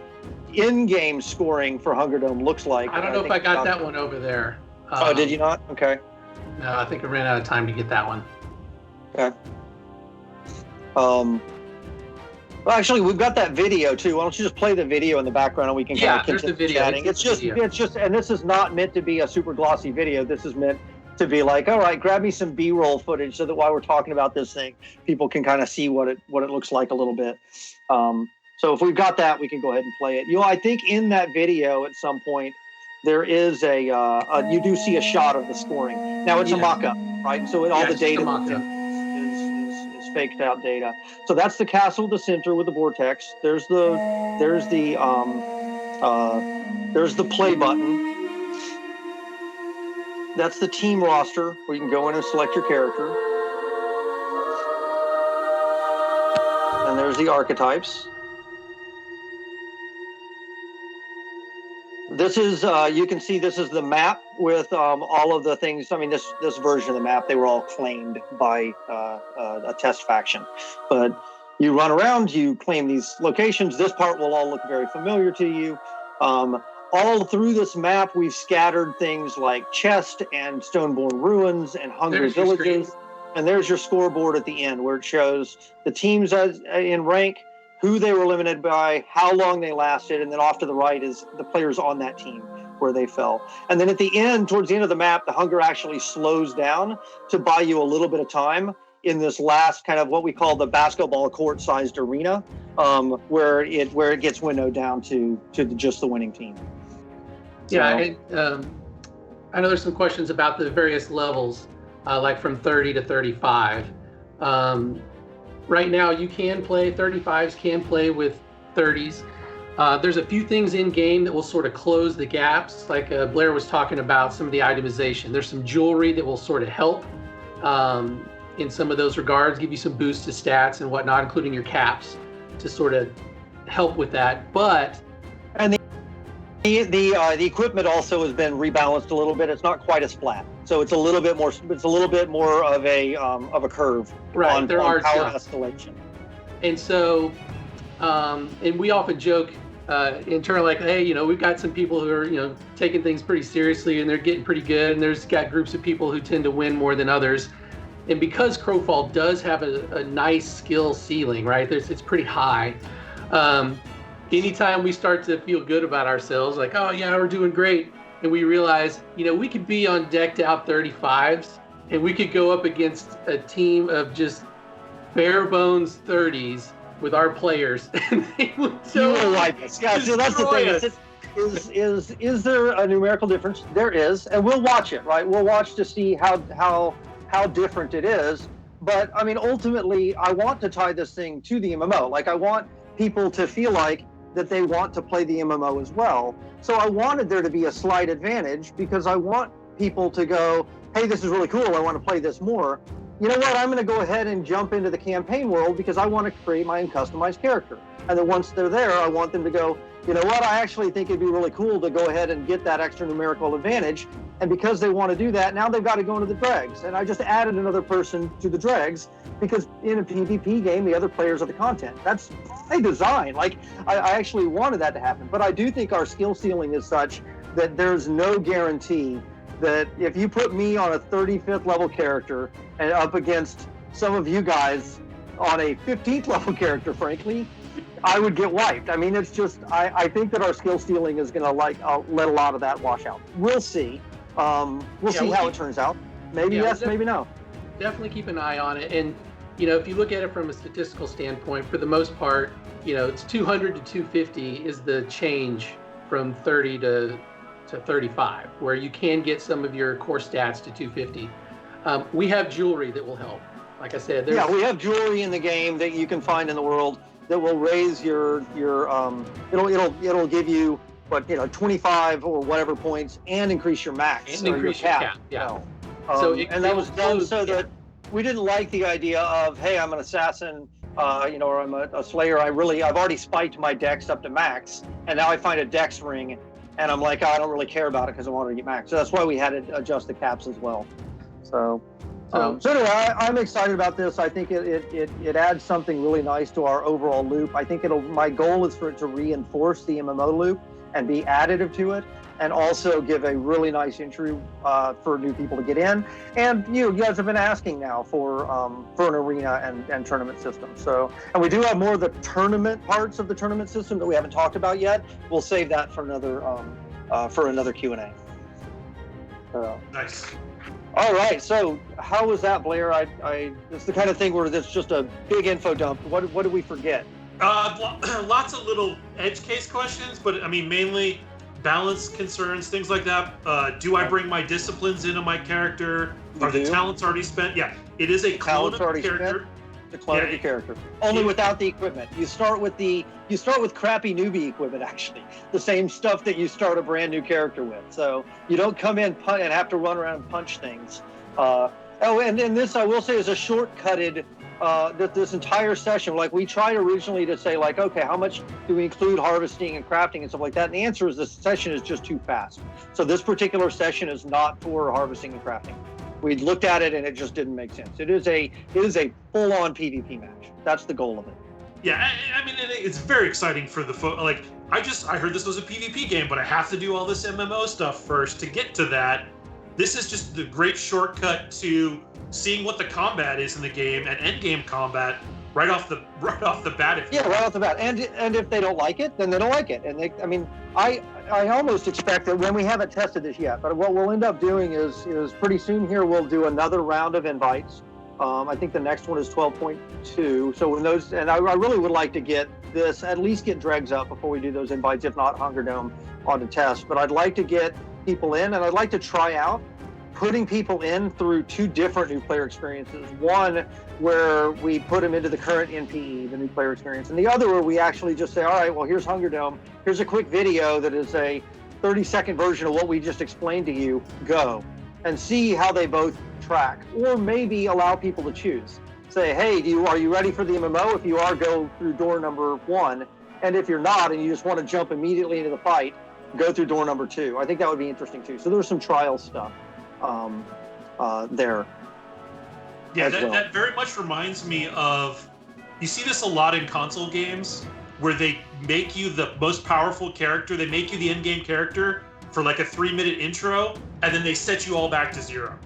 in-game scoring for Hunger Dome looks like. I don't know if I got that one over there. Oh, did you not? Okay. No, I think I ran out of time to get that one. Okay. Well, actually, we've got that video too. Why don't you just play the video in the background and we can kind of continue chatting. It's just, and this is not meant to be a super glossy video. This is meant to be like, all right, grab me some B-roll footage so that while we're talking about this thing, people can kind of see what it looks like a little bit. So if we've got that, we can go ahead and play it. I think in that video at some point there is you do see a shot of the scoring. Now it's a mock-up, right? So all the data is faked out data. So that's the castle, the center with the vortex. There's the play button. That's the team roster where you can go in and select your character. And there's the archetypes. This is, you can see this is the map with all of the things. I mean, this version of the map, they were all claimed by a test faction. But you run around, you claim these locations. This part will all look very familiar to you. All through this map, we've scattered things like Chest and Stoneborn Ruins and Hungry Villages. And there's your scoreboard at the end where it shows the teams in rank, who they were eliminated by, how long they lasted, and then off to the right is the players on that team where they fell. And then at the end, towards the end of the map, the hunger actually slows down to buy you a little bit of time in this last kind of what we call the basketball court-sized arena, where it gets winnowed down to just the winning team. Yeah, I know there's some questions about the various levels, like from 30 to 35. Right now, you can play 35s, can play with 30s. There's a few things in game that will sort of close the gaps, like Blair was talking about some of the itemization. There's some jewelry that will sort of help in some of those regards, give you some boost to stats and whatnot, including your caps, to sort of help with that. But the equipment also has been rebalanced a little bit. It's not quite as flat, so it's a little bit more. It's a little bit more of a curve on power escalation. And so, and we often joke internally, like, hey, we've got some people who are taking things pretty seriously and they're getting pretty good, and there's got groups of people who tend to win more than others. And because Crowfall does have a nice skill ceiling, right? It's pretty high. Anytime we start to feel good about ourselves, like, oh yeah, we're doing great, and we realize, we could be on decked out 35s, and we could go up against a team of just bare bones 30s with our players, and they would wipe us. Yeah, so that's the thing. Is there a numerical difference? There is, and we'll watch it, right? We'll watch to see how different it is. But I mean, ultimately, I want to tie this thing to the MMO. Like, I want people to feel like that they want to play the MMO as well. So I wanted there to be a slight advantage because I want people to go, hey, this is really cool, I want to play this more. You know what, I'm going to go ahead and jump into the campaign world because I want to create my own customized character. And then once they're there, I want them to go, you know what, I actually think it'd be really cool to go ahead and get that extra numerical advantage. And because they want to do that, now they've got to go into the dregs. And I just added another person to the dregs because in a PvP game, the other players are the content. That's by design. Like, I actually wanted that to happen. But I do think our skill ceiling is such that there's no guarantee that if you put me on a 35th level character and up against some of you guys on a 15th level character, frankly, I would get wiped. I mean, it's just, I think that our skill ceiling is going to let a lot of that wash out. We'll see. We'll see how it turns out. Maybe yes, maybe no. Definitely keep an eye on it. And, if you look at it from a statistical standpoint, for the most part, it's 200 to 250 is the change from 30 to 35, where you can get some of your core stats to 250. We have jewelry that will help. Like I said, we have jewelry in the game that you can find in the world that will raise your it'll give you 25 or whatever points and increase your max and increase your cap. Yeah. So and that was done so that didn't like the idea of, hey, I'm an assassin, or I'm a slayer. I've already spiked my dex up to max, and now I find a dex ring, and I'm like, oh, I don't really care about it because I want to get max. So that's why we had to adjust the caps as well. So anyway, I'm excited about this. I think it adds something really nice to our overall loop. I think my goal is for it to reinforce the MMO loop and be additive to it, and also give a really nice entry for new people to get in. And you guys have been asking now for an arena and tournament system. So, and we do have more of the tournament parts of the tournament system that we haven't talked about yet. We'll save that for another Q&A. Nice. All right. So, how was that, Blair? It's the kind of thing where there's just a big info dump. What did we forget? Lots of little edge case questions, but I mean mainly balance concerns, things like that. Do I bring my disciplines into my character? Are the talents already spent? Yeah, it is a clone of the character. The clone of your character, only without the equipment. You start with crappy newbie equipment, actually, the same stuff that you start a brand new character with. So you don't come in and have to run around and punch things. And this I will say is a shortcutted. This entire session, like we tried originally to say, like, okay, how much do we include harvesting and crafting and stuff like that? And the answer is this session is just too fast. So this particular session is not for harvesting and crafting. We looked at it and it just didn't make sense. It is a full-on PvP match. That's the goal of it. Yeah, I mean, it's very exciting for the like. I heard this was a PvP game, but I have to do all this MMO stuff first to get to that. This is just the great shortcut to seeing what the combat is in the game and end game combat right off the bat. Right off the bat. And if they don't like it, then they don't like it. And I almost expect that when we haven't tested this yet, but what we'll end up doing is pretty soon here we'll do another round of invites. I think the next one is 12.2. So when those, and I really would like to get this, at least get Dregs up before we do those invites, if not Hunger Dome on the test. But I'd like to get people in, and I'd like to try out putting people in through two different new player experiences. One where we put them into the current NPE, the new player experience, and the other where we actually just say, all right, well, here's Hunger Dome. Here's a quick video that is a 30-second version of what we just explained to you. Go. And see how they both track. Or maybe allow people to choose. Say, hey, are you ready for the MMO? If you are, go through door number 1. And if you're not, and you just want to jump immediately into the fight, go through door number 2. I think that would be interesting too. So there's some trial stuff there. Yeah, that very much reminds me of, you see this a lot in console games where they make you the most powerful character, they make you the end-game character for like a 3-minute intro, and then they set you all back to 0.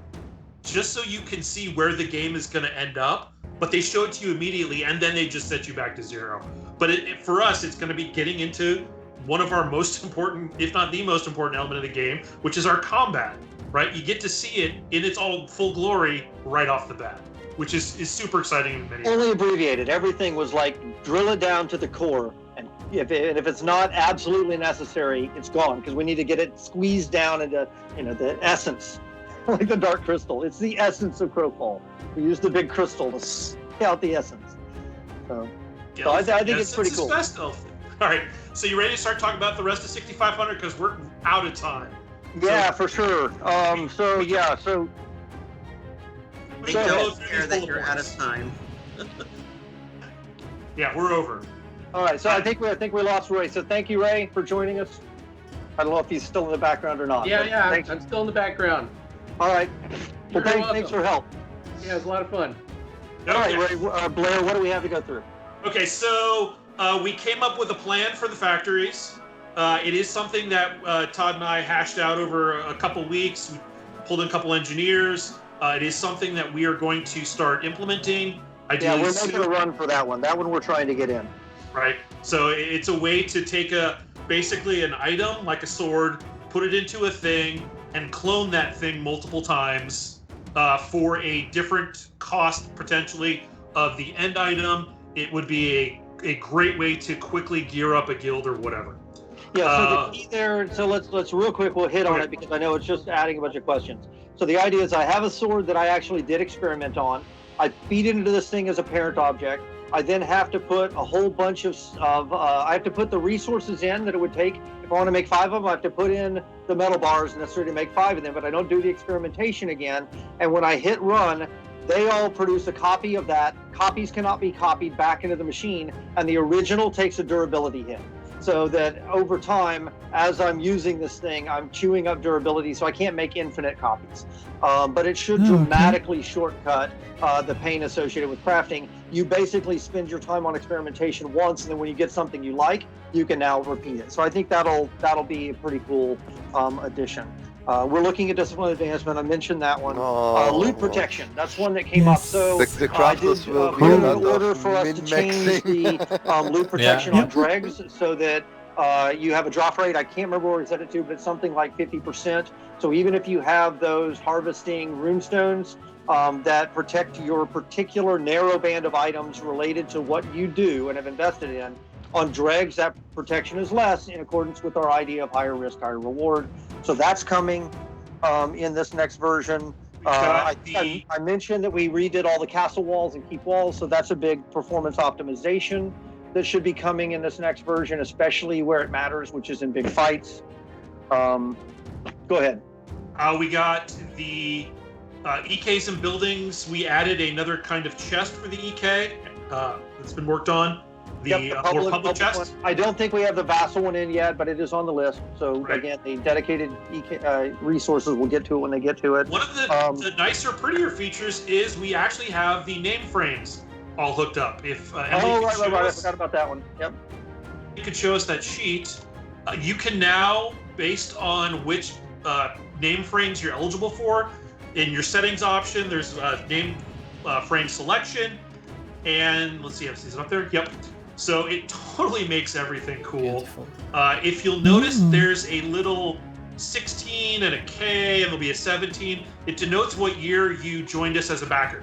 Just so you can see where the game is going to end up, but they show it to you immediately, and then they just set you back to 0. But for us, it's going to be getting into one of our most important, if not the most important element of the game, which is our combat. Right, you get to see it in its all full glory right off the bat, which is super exciting in many ways. Only abbreviated. Everything was like drill it down to the core, and if it's not absolutely necessary, it's gone, because we need to get it squeezed down into the essence, like the Dark Crystal. It's the essence of Crowfall. We use the big crystal to suck out the essence. So I think it's pretty cool. All right, so you ready to start talking about the rest of 6500, because we're out of time. Yeah, for sure. Make no fear that you're out of time. Yeah, we're over. All right, so I think we lost Ray. So thank you, Ray, for joining us. I don't know if he's still in the background or not. Yeah, I'm still in the background. All right. Well, thanks for help. Yeah, it was a lot of fun. Okay. All right, Ray, Blair, what do we have to go through? Okay, so we came up with a plan for the factories. It is something that Todd and I hashed out over a couple weeks. We pulled in a couple engineers. It is something that we are going to start implementing. We're making a run for that one. That one we're trying to get in. Right. So it's a way to take basically an item like a sword, put it into a thing, and clone that thing multiple times for a different cost potentially of the end item. It would be a great way to quickly gear up a guild or whatever. Yeah, so the key there, so let's real quick, we'll hit on it because I know it's just adding a bunch of questions. So the idea is I have a sword that I actually did experiment on. I feed it into this thing as a parent object. I then have to put a whole bunch I have to put the resources in that it would take. If I want to make 5 of them, I have to put in the metal bars necessary to make 5 of them, but I don't do the experimentation again. And when I hit run, they all produce a copy of that. Copies cannot be copied back into the machine, and the original takes a durability hit. So that over time, as I'm using this thing, I'm chewing up durability, so I can't make infinite copies. But it should dramatically shortcut the pain associated with crafting. You basically spend your time on experimentation once, and then when you get something you like, you can now repeat it. So I think that'll be a pretty cool addition. We're looking at discipline advancement. I mentioned that one. Loot protection. That's one that came up. So the I did Craftless will put be in another order for us to change the loot protection on dregs so that you have a drop rate. I can't remember where we set it to, but it's something like 50%. So even if you have those harvesting runestones that protect your particular narrow band of items related to what you do and have invested in, on dregs, that protection is less in accordance with our idea of higher risk, higher reward. So that's coming in this next version. I mentioned that we redid all the castle walls and keep walls, so that's a big performance optimization that should be coming in this next version, especially where it matters, which is in big fights. Go ahead. We got the EKs and buildings. We added another kind of chest for the EK that's been worked on. The more public chest. One. I don't think we have the vassal one in yet, but it is on the list. So again, the dedicated EK, resources, we'll get to it when they get to it. One of the nicer, prettier features is we actually have the name frames all hooked up. If right. I forgot about that one. Yep. You could show us that sheet. You can now, based on which name frames you're eligible for, in your settings option, there's name frame selection, and let's see, is it up there? Yep. So it totally makes everything cool. If you'll notice, there's a little 16 and a K, and there'll be a 17. It denotes what year you joined us as a backer.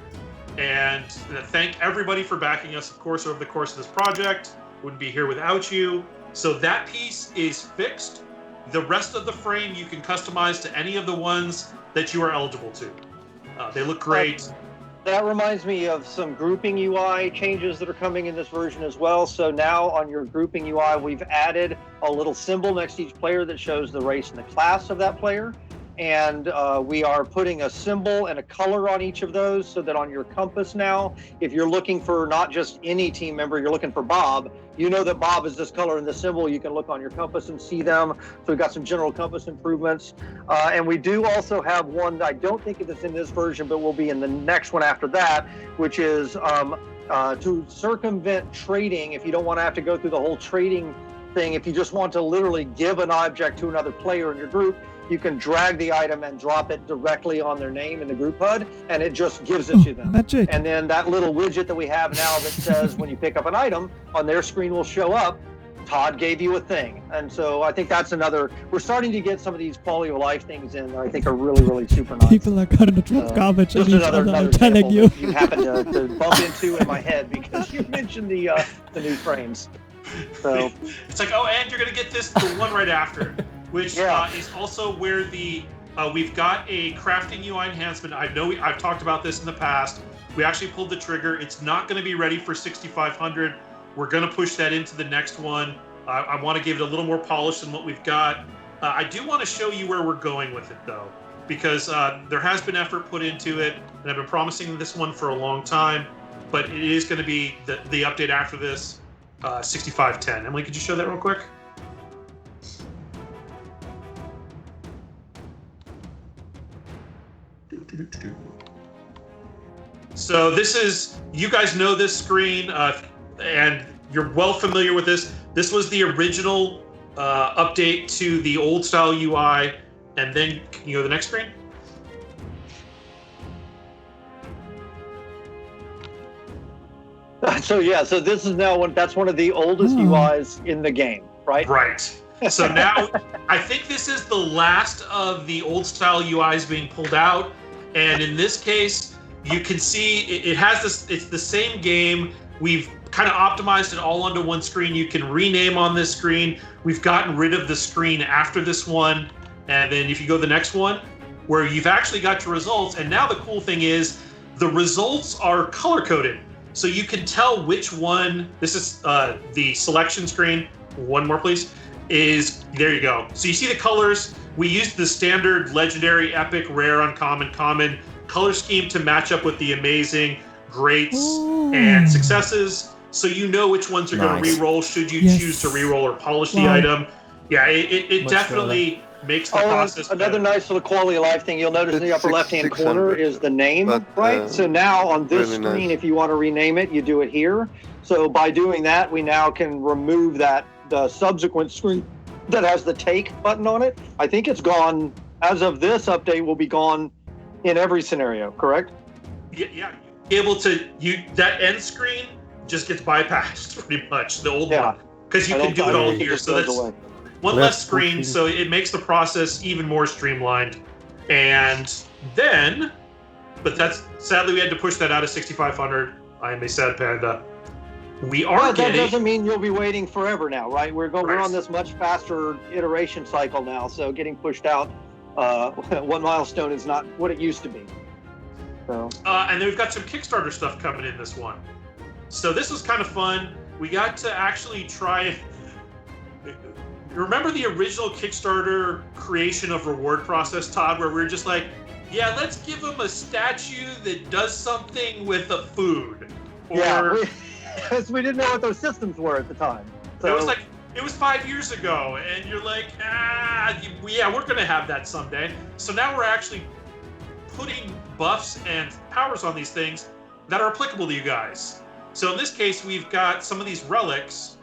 And thank everybody for backing us, of course, over the course of this project. Wouldn't be here without you. So that piece is fixed. The rest of the frame you can customize to any of the ones that you are eligible to. They look great. That reminds me of some grouping UI changes that are coming in this version as well. So now on your grouping UI, we've added a little symbol next to each player that shows the race and the class of that player. And we are putting a symbol and a color on each of those so that on your compass now, if you're looking for not just any team member, you're looking for Bob, you know that Bob is this color and the symbol. You can look on your compass and see them. So we've got some general compass improvements. And we do also have one that I don't think it's in this version, but will be in the next one after that, which is to circumvent trading. If you don't want to have to go through the whole trading thing, if you just want to literally give an object to another player in your group, you can drag the item and drop it directly on their name in the group HUD, and it just gives it to them. That's it. And then that little widget that we have now that says when you pick up an item, on their screen will show up, Todd gave you a thing. And so I think that's another, we're starting to get some of these quality of life things in that I think are really, really super nice. People are going to drop garbage just on each other, I'm telling you. You happen to bump into in my head because you mentioned the new frames. So it's like, oh, and you're going to get the one right after. Which is also where we've got a crafting UI enhancement. I've talked about this in the past. We actually pulled the trigger. It's not going to be ready for 6500. We're going to push that into the next one. I want to give it a little more polish than what we've got. I do want to show you where we're going with it, though, because there has been effort put into it, and I've been promising this one for a long time, but it is going to be the update after this, 6510. Emily, could you show that real quick? So this is, you guys know this screen, and you're well familiar with this. This was the original update to the old style UI, and then can you go to the next screen? So this is now that's one of the oldest UIs in the game, right? Right. So now I think this is the last of the old style UIs being pulled out. And in this case, you can see it has this, it's the same game. We've kind of optimized it all onto one screen. You can rename on this screen. We've gotten rid of the screen after this one. And then if you go to the next one, where you've actually got your results. And now the cool thing is the results are color coded. So you can tell which one, this is the selection screen. One more, please. There you go. So you see the colors. We used the standard legendary, epic, rare, uncommon, common color scheme to match up with the amazing greats Ooh. and successes, so you know which ones are going to Nice. re-roll should you Yes. choose to re-roll or polish the Wow. item. Yeah, it Much definitely makes the Oh, process another better. nice little quality of life thing you'll notice in the It's upper left-hand corner 600, is the name, but, right? So now on this really screen, nice. if you want to rename it, you do it here. So by doing that, we now can remove the subsequent screen that has the take button on it. I think it's gone, as of this update, will be gone in every scenario, correct? Yeah, be able to that end screen just gets bypassed pretty much, the old Yeah. one, because you I can don't- do I it don't all think it here. just So goes that's away. one Left less screen, pushing. so it makes the process even more streamlined. And then, but that's sadly we had to push that out of 6500. I am a sad panda. We are But that getting doesn't mean you'll be waiting forever now, right? We're Right. on this much faster iteration cycle now, so getting pushed out one milestone is not what it used to be. So and then we've got some Kickstarter stuff coming in this one. So this was kind of fun. We got to actually try. Remember the original Kickstarter creation of reward process, Todd, where we were just like, yeah, let's give them a statue that does something with the food. Or yeah, because we didn't know what those systems were at the time. So it was 5 years ago, and you're like, yeah, we're gonna have that someday. So now we're actually putting buffs and powers on these things that are applicable to you guys. So in this case, we've got some of these relics.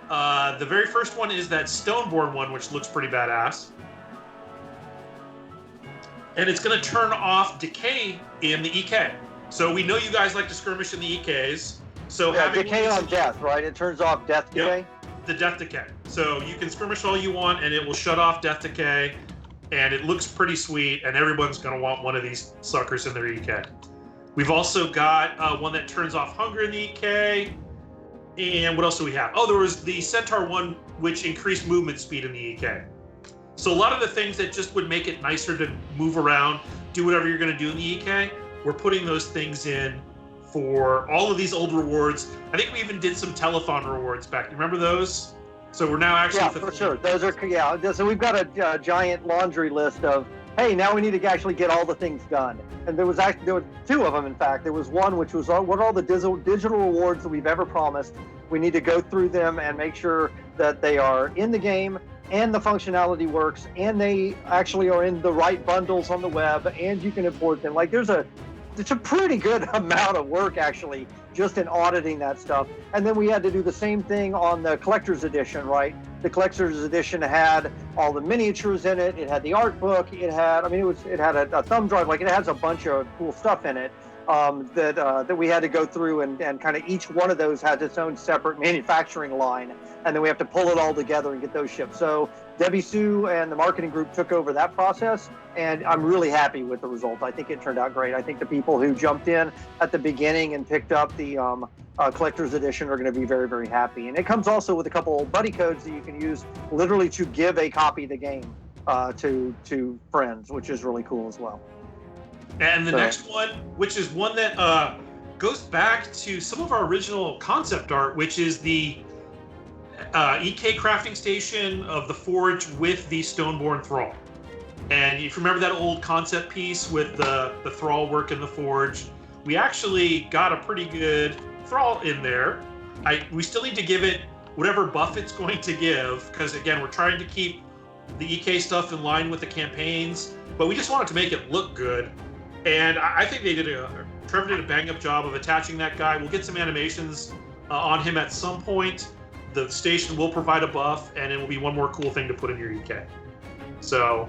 The very first one is that Stoneborn one, which looks pretty badass. And it's going to turn off decay in the EK. So we know you guys like to skirmish in the EKs. So yeah, having decay on death, right? It turns off death decay. Yep. The death decay. So you can skirmish all you want, and it will shut off death decay. And it looks pretty sweet, and everyone's going to want one of these suckers in their EK. We've also got one that turns off hunger in the EK. And what else do we have? Oh, there was the Centaur one, which increased movement speed in the EK. So a lot of the things that just would make it nicer to move around, do whatever you're going to do in the EK, we're putting those things in for all of these old rewards. I think we even did some telethon rewards back. Remember those? So we're now actually... Yeah, for sure. Those are, yeah. So we've got a giant laundry list of, hey, now we need to actually get all the things done. And there were two of them, in fact. There was one which was what are all the digital rewards that we've ever promised. We need to go through them and make sure that they are in the game and the functionality works and they actually are in the right bundles on the web and you can import them. Like it's a pretty good amount of work actually just in auditing that stuff. And then we had to do the same thing on the collector's edition, right? The collector's edition had all the miniatures in it. It had the art book. It had a thumb drive. Like it has a bunch of cool stuff in it that we had to go through and kind of each one of those has its own separate manufacturing line. And then we have to pull it all together and get those shipped. So Debbie Sue and the marketing group took over that process, and I'm really happy with the result. I think it turned out great. I think the people who jumped in at the beginning and picked up the collector's edition are going to be very, very happy. And it comes also with a couple buddy codes that you can use literally to give a copy of the game to friends, which is really cool as well. And the next one, which is one that goes back to some of our original concept art, which is the EK crafting station of the Forge with the Stoneborn Thrall. And if you remember that old concept piece with the Thrall work in the Forge, we actually got a pretty good Thrall in there. We still need to give it whatever buff it's going to give, because again, we're trying to keep the EK stuff in line with the campaigns, but we just wanted to make it look good. And I think Trevor did a bang-up job of attaching that guy. We'll get some animations on him at some point. The station will provide a buff, and it will be one more cool thing to put in your EK. So,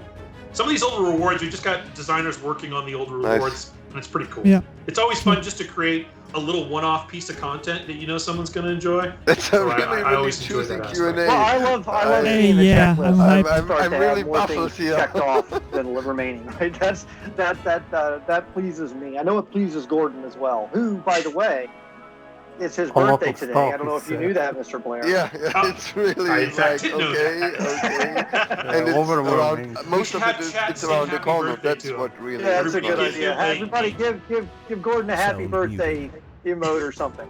some of these older rewards, we just got designers working on the older rewards, and it's pretty cool. Yeah. It's always fun just to create a little one-off piece of content that you know someone's going to enjoy. That's a So really always enjoy choosing that Q&A. aspect. Well, I love Hey, seeing the yeah, checklist. I'm Start I'm to really have more baffled things here. checked off than remaining. Right? That pleases me. I know it pleases Gordon as well. Who, by the way, it's his A lot birthday of today. stuff I don't know if you is, knew that, Mr. Blair. Yeah, Oh, it's really I in fact like, did know okay. And it's overwhelming. around, most should of have it is, chat it's sing around the happy corner. birthday That's to him. what really Yeah, that's a good Everybody idea. give him a- Everybody give Gordon a happy So birthday emote or something.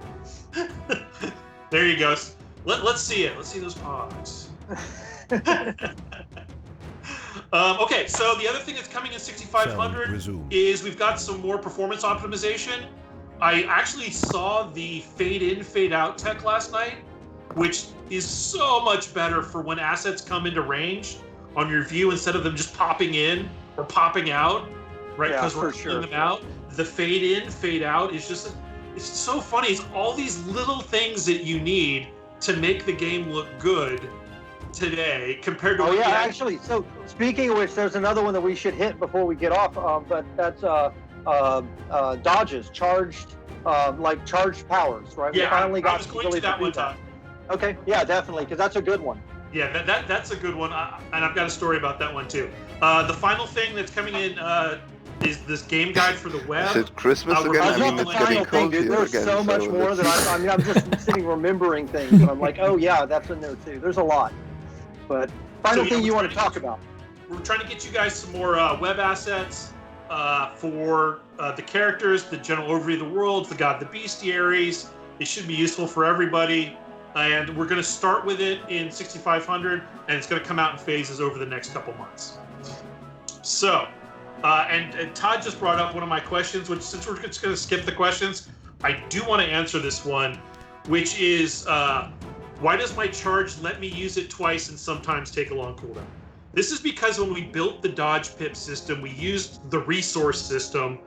There you go. Let's see it. Let's see those pogs. Okay, so the other thing that's coming in 6500 is we've got some more performance optimization. I actually saw the fade in, fade out tech last night, which is so much better for when assets come into range on your view instead of them just popping in or popping out, right? Yeah, Because we're for pulling them out. The fade in, fade out is just, it's so funny. It's all these little things that you need to make the game look good today compared to Oh yeah, actually. So speaking of which, there's another one that we should hit before we get off. But that's dodges, charged, like charged powers, right? Yeah, we finally got I was going to that one time. Okay, yeah, definitely, because that's a good one. Yeah, that's a good one, and I've got a story about that one too. The final thing that's coming in is this game guide for the web. Is it Christmas again? I mean, it's getting cold here There's again. so much more that I'm just sitting remembering things, and I'm like, oh yeah, that's in there too. There's a lot. But final thing you want to talk about? We're trying to get you guys some more web assets for the characters, the general overview of the world, the God, the Bestiaries. It should be useful for everybody. And we're going to start with it in 6500, and it's going to come out in phases over the next couple months. So, and Todd just brought up one of my questions, which since we're just going to skip the questions, I do want to answer this one, which is, why does my charge let me use it twice and sometimes take a long cooldown? This is because when we built the dodge pip system, we used the resource system,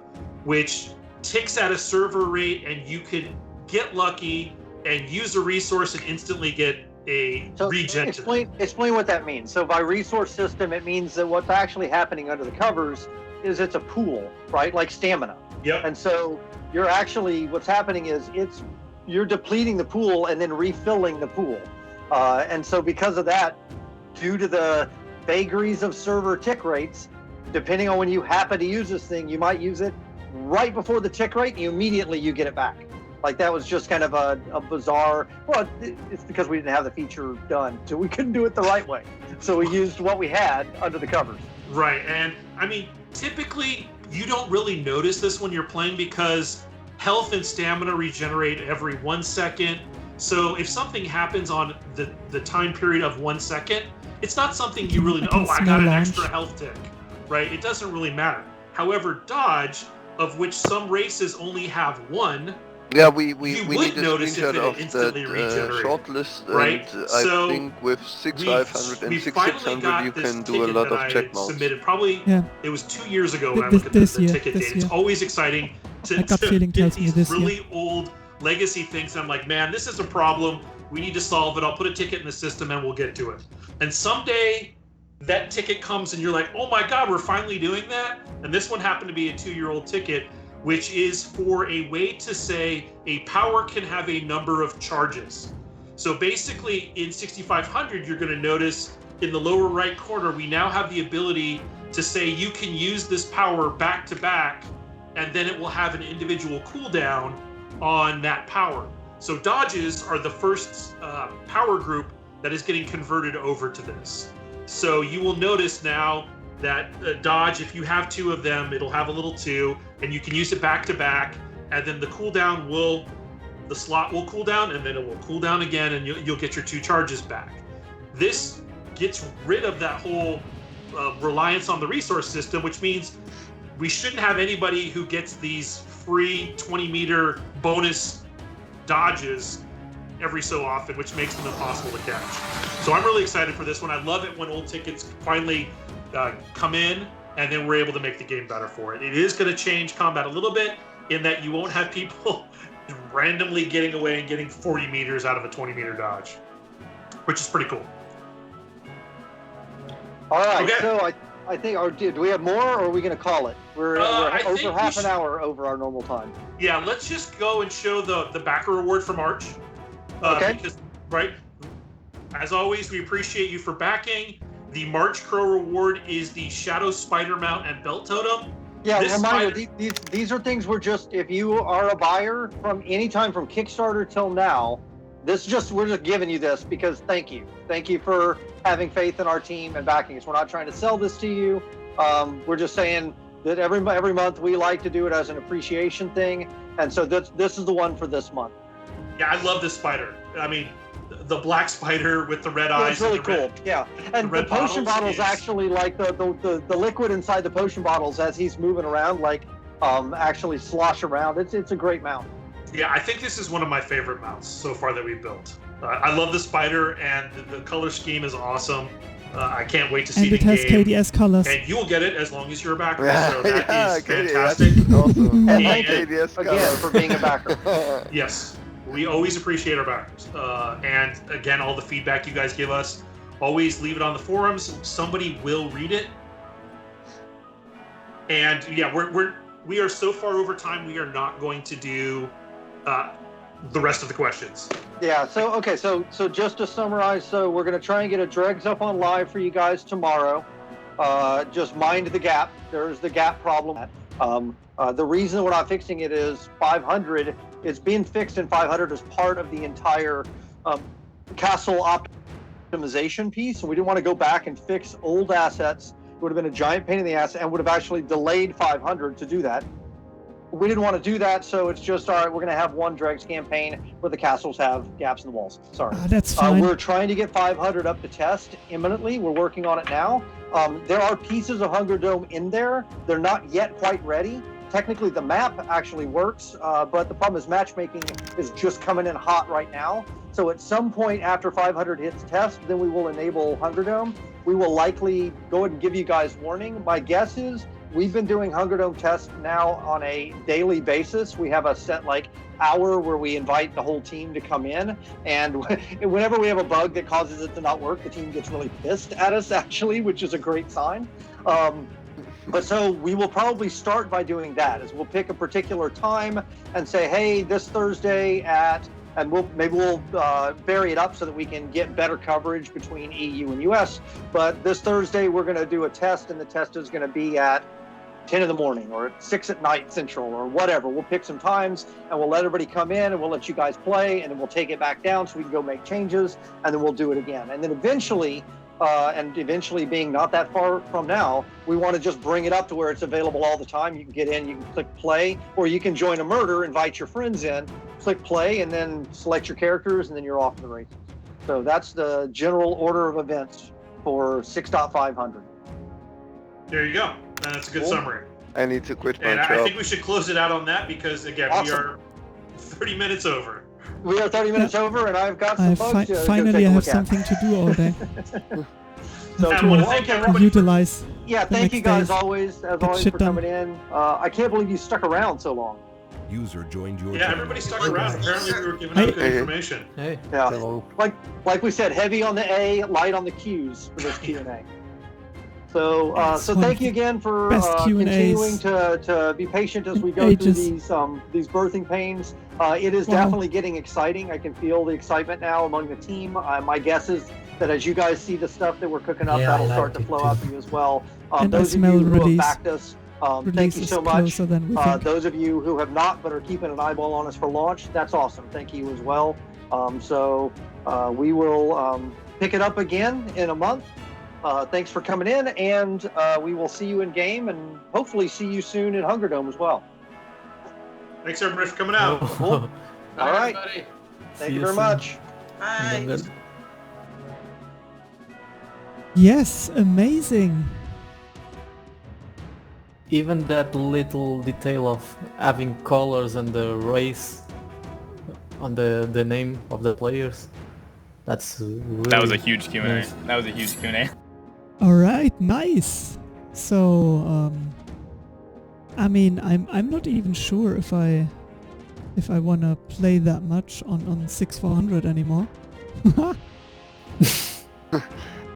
which ticks at a server rate, and you could get lucky and use a resource and instantly get a regen. Explain what that means. So by resource system, it means that what's actually happening under the covers is it's a pool, right? Like stamina. Yep. And so you're actually, what's happening is you're depleting the pool and then refilling the pool. And so because of that, due to the vagaries of server tick rates, depending on when you happen to use this thing, you might use it right before the tick rate, and immediately you get it back. Like that was just kind of a bizarre, well, it's because we didn't have the feature done, so we couldn't do it the right way. So we used what we had under the covers. Right, and I mean, typically you don't really notice this when you're playing because health and stamina regenerate every 1 second. So if something happens on the time period of 1 second, it's not something you really know, oh, I got an extra health tick, right? It doesn't really matter. However, dodge, of which some races only have one, yeah, we need a screenshot of that shortlist, right? And so I think with 6500 and 6600 you can do a lot of check modes. Submitted probably, it was 2 years ago when I This looked at the year, ticket this date. year. It's always exciting to get these really old legacy things. I'm like, man, this is a problem. We need to solve it. I'll put a ticket in the system and we'll get to it. And someday that ticket comes and you're like, oh my God, we're finally doing that. And this one happened to be a 2-year-old ticket, which is for a way to say a power can have a number of charges. So basically in 6500, you're going to notice in the lower right corner, we now have the ability to say you can use this power back to back, and then it will have an individual cooldown on that power. So dodges are the first power group that is getting converted over to this. So you will notice now that dodge, if you have 2 of them, it'll have a little 2, and you can use it back to back, and then the cooldown the slot will cool down, and then it will cool down again, and you'll get your 2 charges back. This gets rid of that whole reliance on the resource system, which means we shouldn't have anybody who gets these free 20-meter bonus dodges every so often, which makes them impossible to catch. So I'm really excited for this one. I love it when old tickets finally come in, and then we're able to make the game better for it. It is going to change combat a little bit in that you won't have people randomly getting away and getting 40 meters out of a 20-meter dodge, which is pretty cool. All right, okay. So I think, do we have more, or are we going to call it? We're over half an hour over our normal time. Yeah, let's just go and show the backer reward for March. Okay. Because, right, as always, we appreciate you for backing. The March Crow reward is the Shadow Spider Mount and Belt Totem. Yeah, reminder, these are things we're just, if you are a buyer from any time from Kickstarter till now, we're just giving you this because thank you. Thank you for having faith in our team and backing us. We're not trying to sell this to you. We're just saying that every month we like to do it as an appreciation thing. And so this is the one for this month. Yeah, I love this spider. I mean, the black spider with the red eyes. It's really and the cool. red, Yeah, and the red potion bottles bottles is- actually like the liquid inside the potion bottles as he's moving around, like actually slosh around. It's a great mount. Yeah, I think this is one of my favorite mounts so far that we've built. I love the spider, and the color scheme is awesome. I can't wait to see And it the has game. KDS colors. And you'll get it as long as you're a backer. Yeah, So that yeah, is KDS. fantastic. Awesome. And thank you KDS again for being a backer. Yes, we always appreciate our backers. And again, all the feedback you guys give us, always leave it on the forums. Somebody will read it. And yeah, we are so far over time. We are not going to do the rest of the questions. Yeah. So okay. So just to summarize, so we're gonna try and get a dregs up on live for you guys tomorrow. Just mind the gap. There's the gap problem. The reason we're not fixing it is 500. It's being fixed in 500 as part of the entire castle optimization piece. And we didn't want to go back and fix old assets. It would have been a giant pain in the ass and would have actually delayed 500 to do that. We didn't want to do that, so it's just, all right, we're going to have one dregs campaign where the castles have gaps in the walls. Sorry. That's fine. We're trying to get 500 up to test imminently. We're working on it now. There are pieces of Hunger Dome in there. They're not yet quite ready. Technically, the map actually works, but the problem is matchmaking is just coming in hot right now. So at some point after 500 hits test, then we will enable Hunger Dome. We will likely go ahead and give you guys warning. My guess is we've been doing Hunger Dome tests now on a daily basis. We have a set hour where we invite the whole team to come in, and whenever we have a bug that causes it to not work, the team gets really pissed at us actually, which is a great sign. But so we will probably start by doing that, is we'll pick a particular time and say, hey, this Thursday and we'll vary it up so that we can get better coverage between EU and US. But this Thursday, we're going to do a test, and the test is going to be at 10 in the morning or at 6 at night central or whatever. We'll pick some times and we'll let everybody come in and we'll let you guys play, and then we'll take it back down so we can go make changes, and then we'll do it again. And then eventually being not that far from now, we want to just bring it up to where it's available all the time. You can get in, you can click play, or you can join a murder, invite your friends in, click play, and then select your characters, and then you're off to the races. So that's the general order of events for 6.500. There you go. And that's a good Cool. summary. I need to quit my And job. I think we should close it out on that because, again, we Awesome. are 30 minutes over. We are 30 minutes over, and I've got some bugs to Finally, take a I have look at. something to do all day. So I cool. want to thank Okay, everybody. Utilize. Yeah, the thank you next guys days. always shit for done. coming in. I can't believe you stuck around so long. User joined your Yeah, channel. everybody stuck around. Apparently, we were giving Hey. out good information. Hey. Yeah, Hello. like we said, heavy on the A, light on the Q's for this Q&A. So, Yes, so one thank of you the again for best Q&As continuing to be patient as we go ages. through these birthing pains. It is Wow. definitely getting exciting. I can feel the excitement now among the team. My guess is that as you guys see the stuff that we're cooking up, Yeah, I that'll start liked to it flow too. out to you as well. And I Those of smell you who have release. backed us, thank Release you is so much. closer than we think. Those of you who have not but are keeping an eyeball on us for launch, that's awesome. Thank you as well. We will pick it up again in a month. Thanks for coming in, and we will see you in game, and hopefully see you soon in Hunger Dome as well. Thanks, everybody, for coming out. Cool. All right. Everybody. Thank you very much. Bye. Yes, amazing. Even that little detail of having colors and the race on the name of the players, that's really That was a huge Q&A. nice. That was a huge Q&A. All right, nice. So, I mean, I'm not even sure if I wanna play that much on 6400 anymore.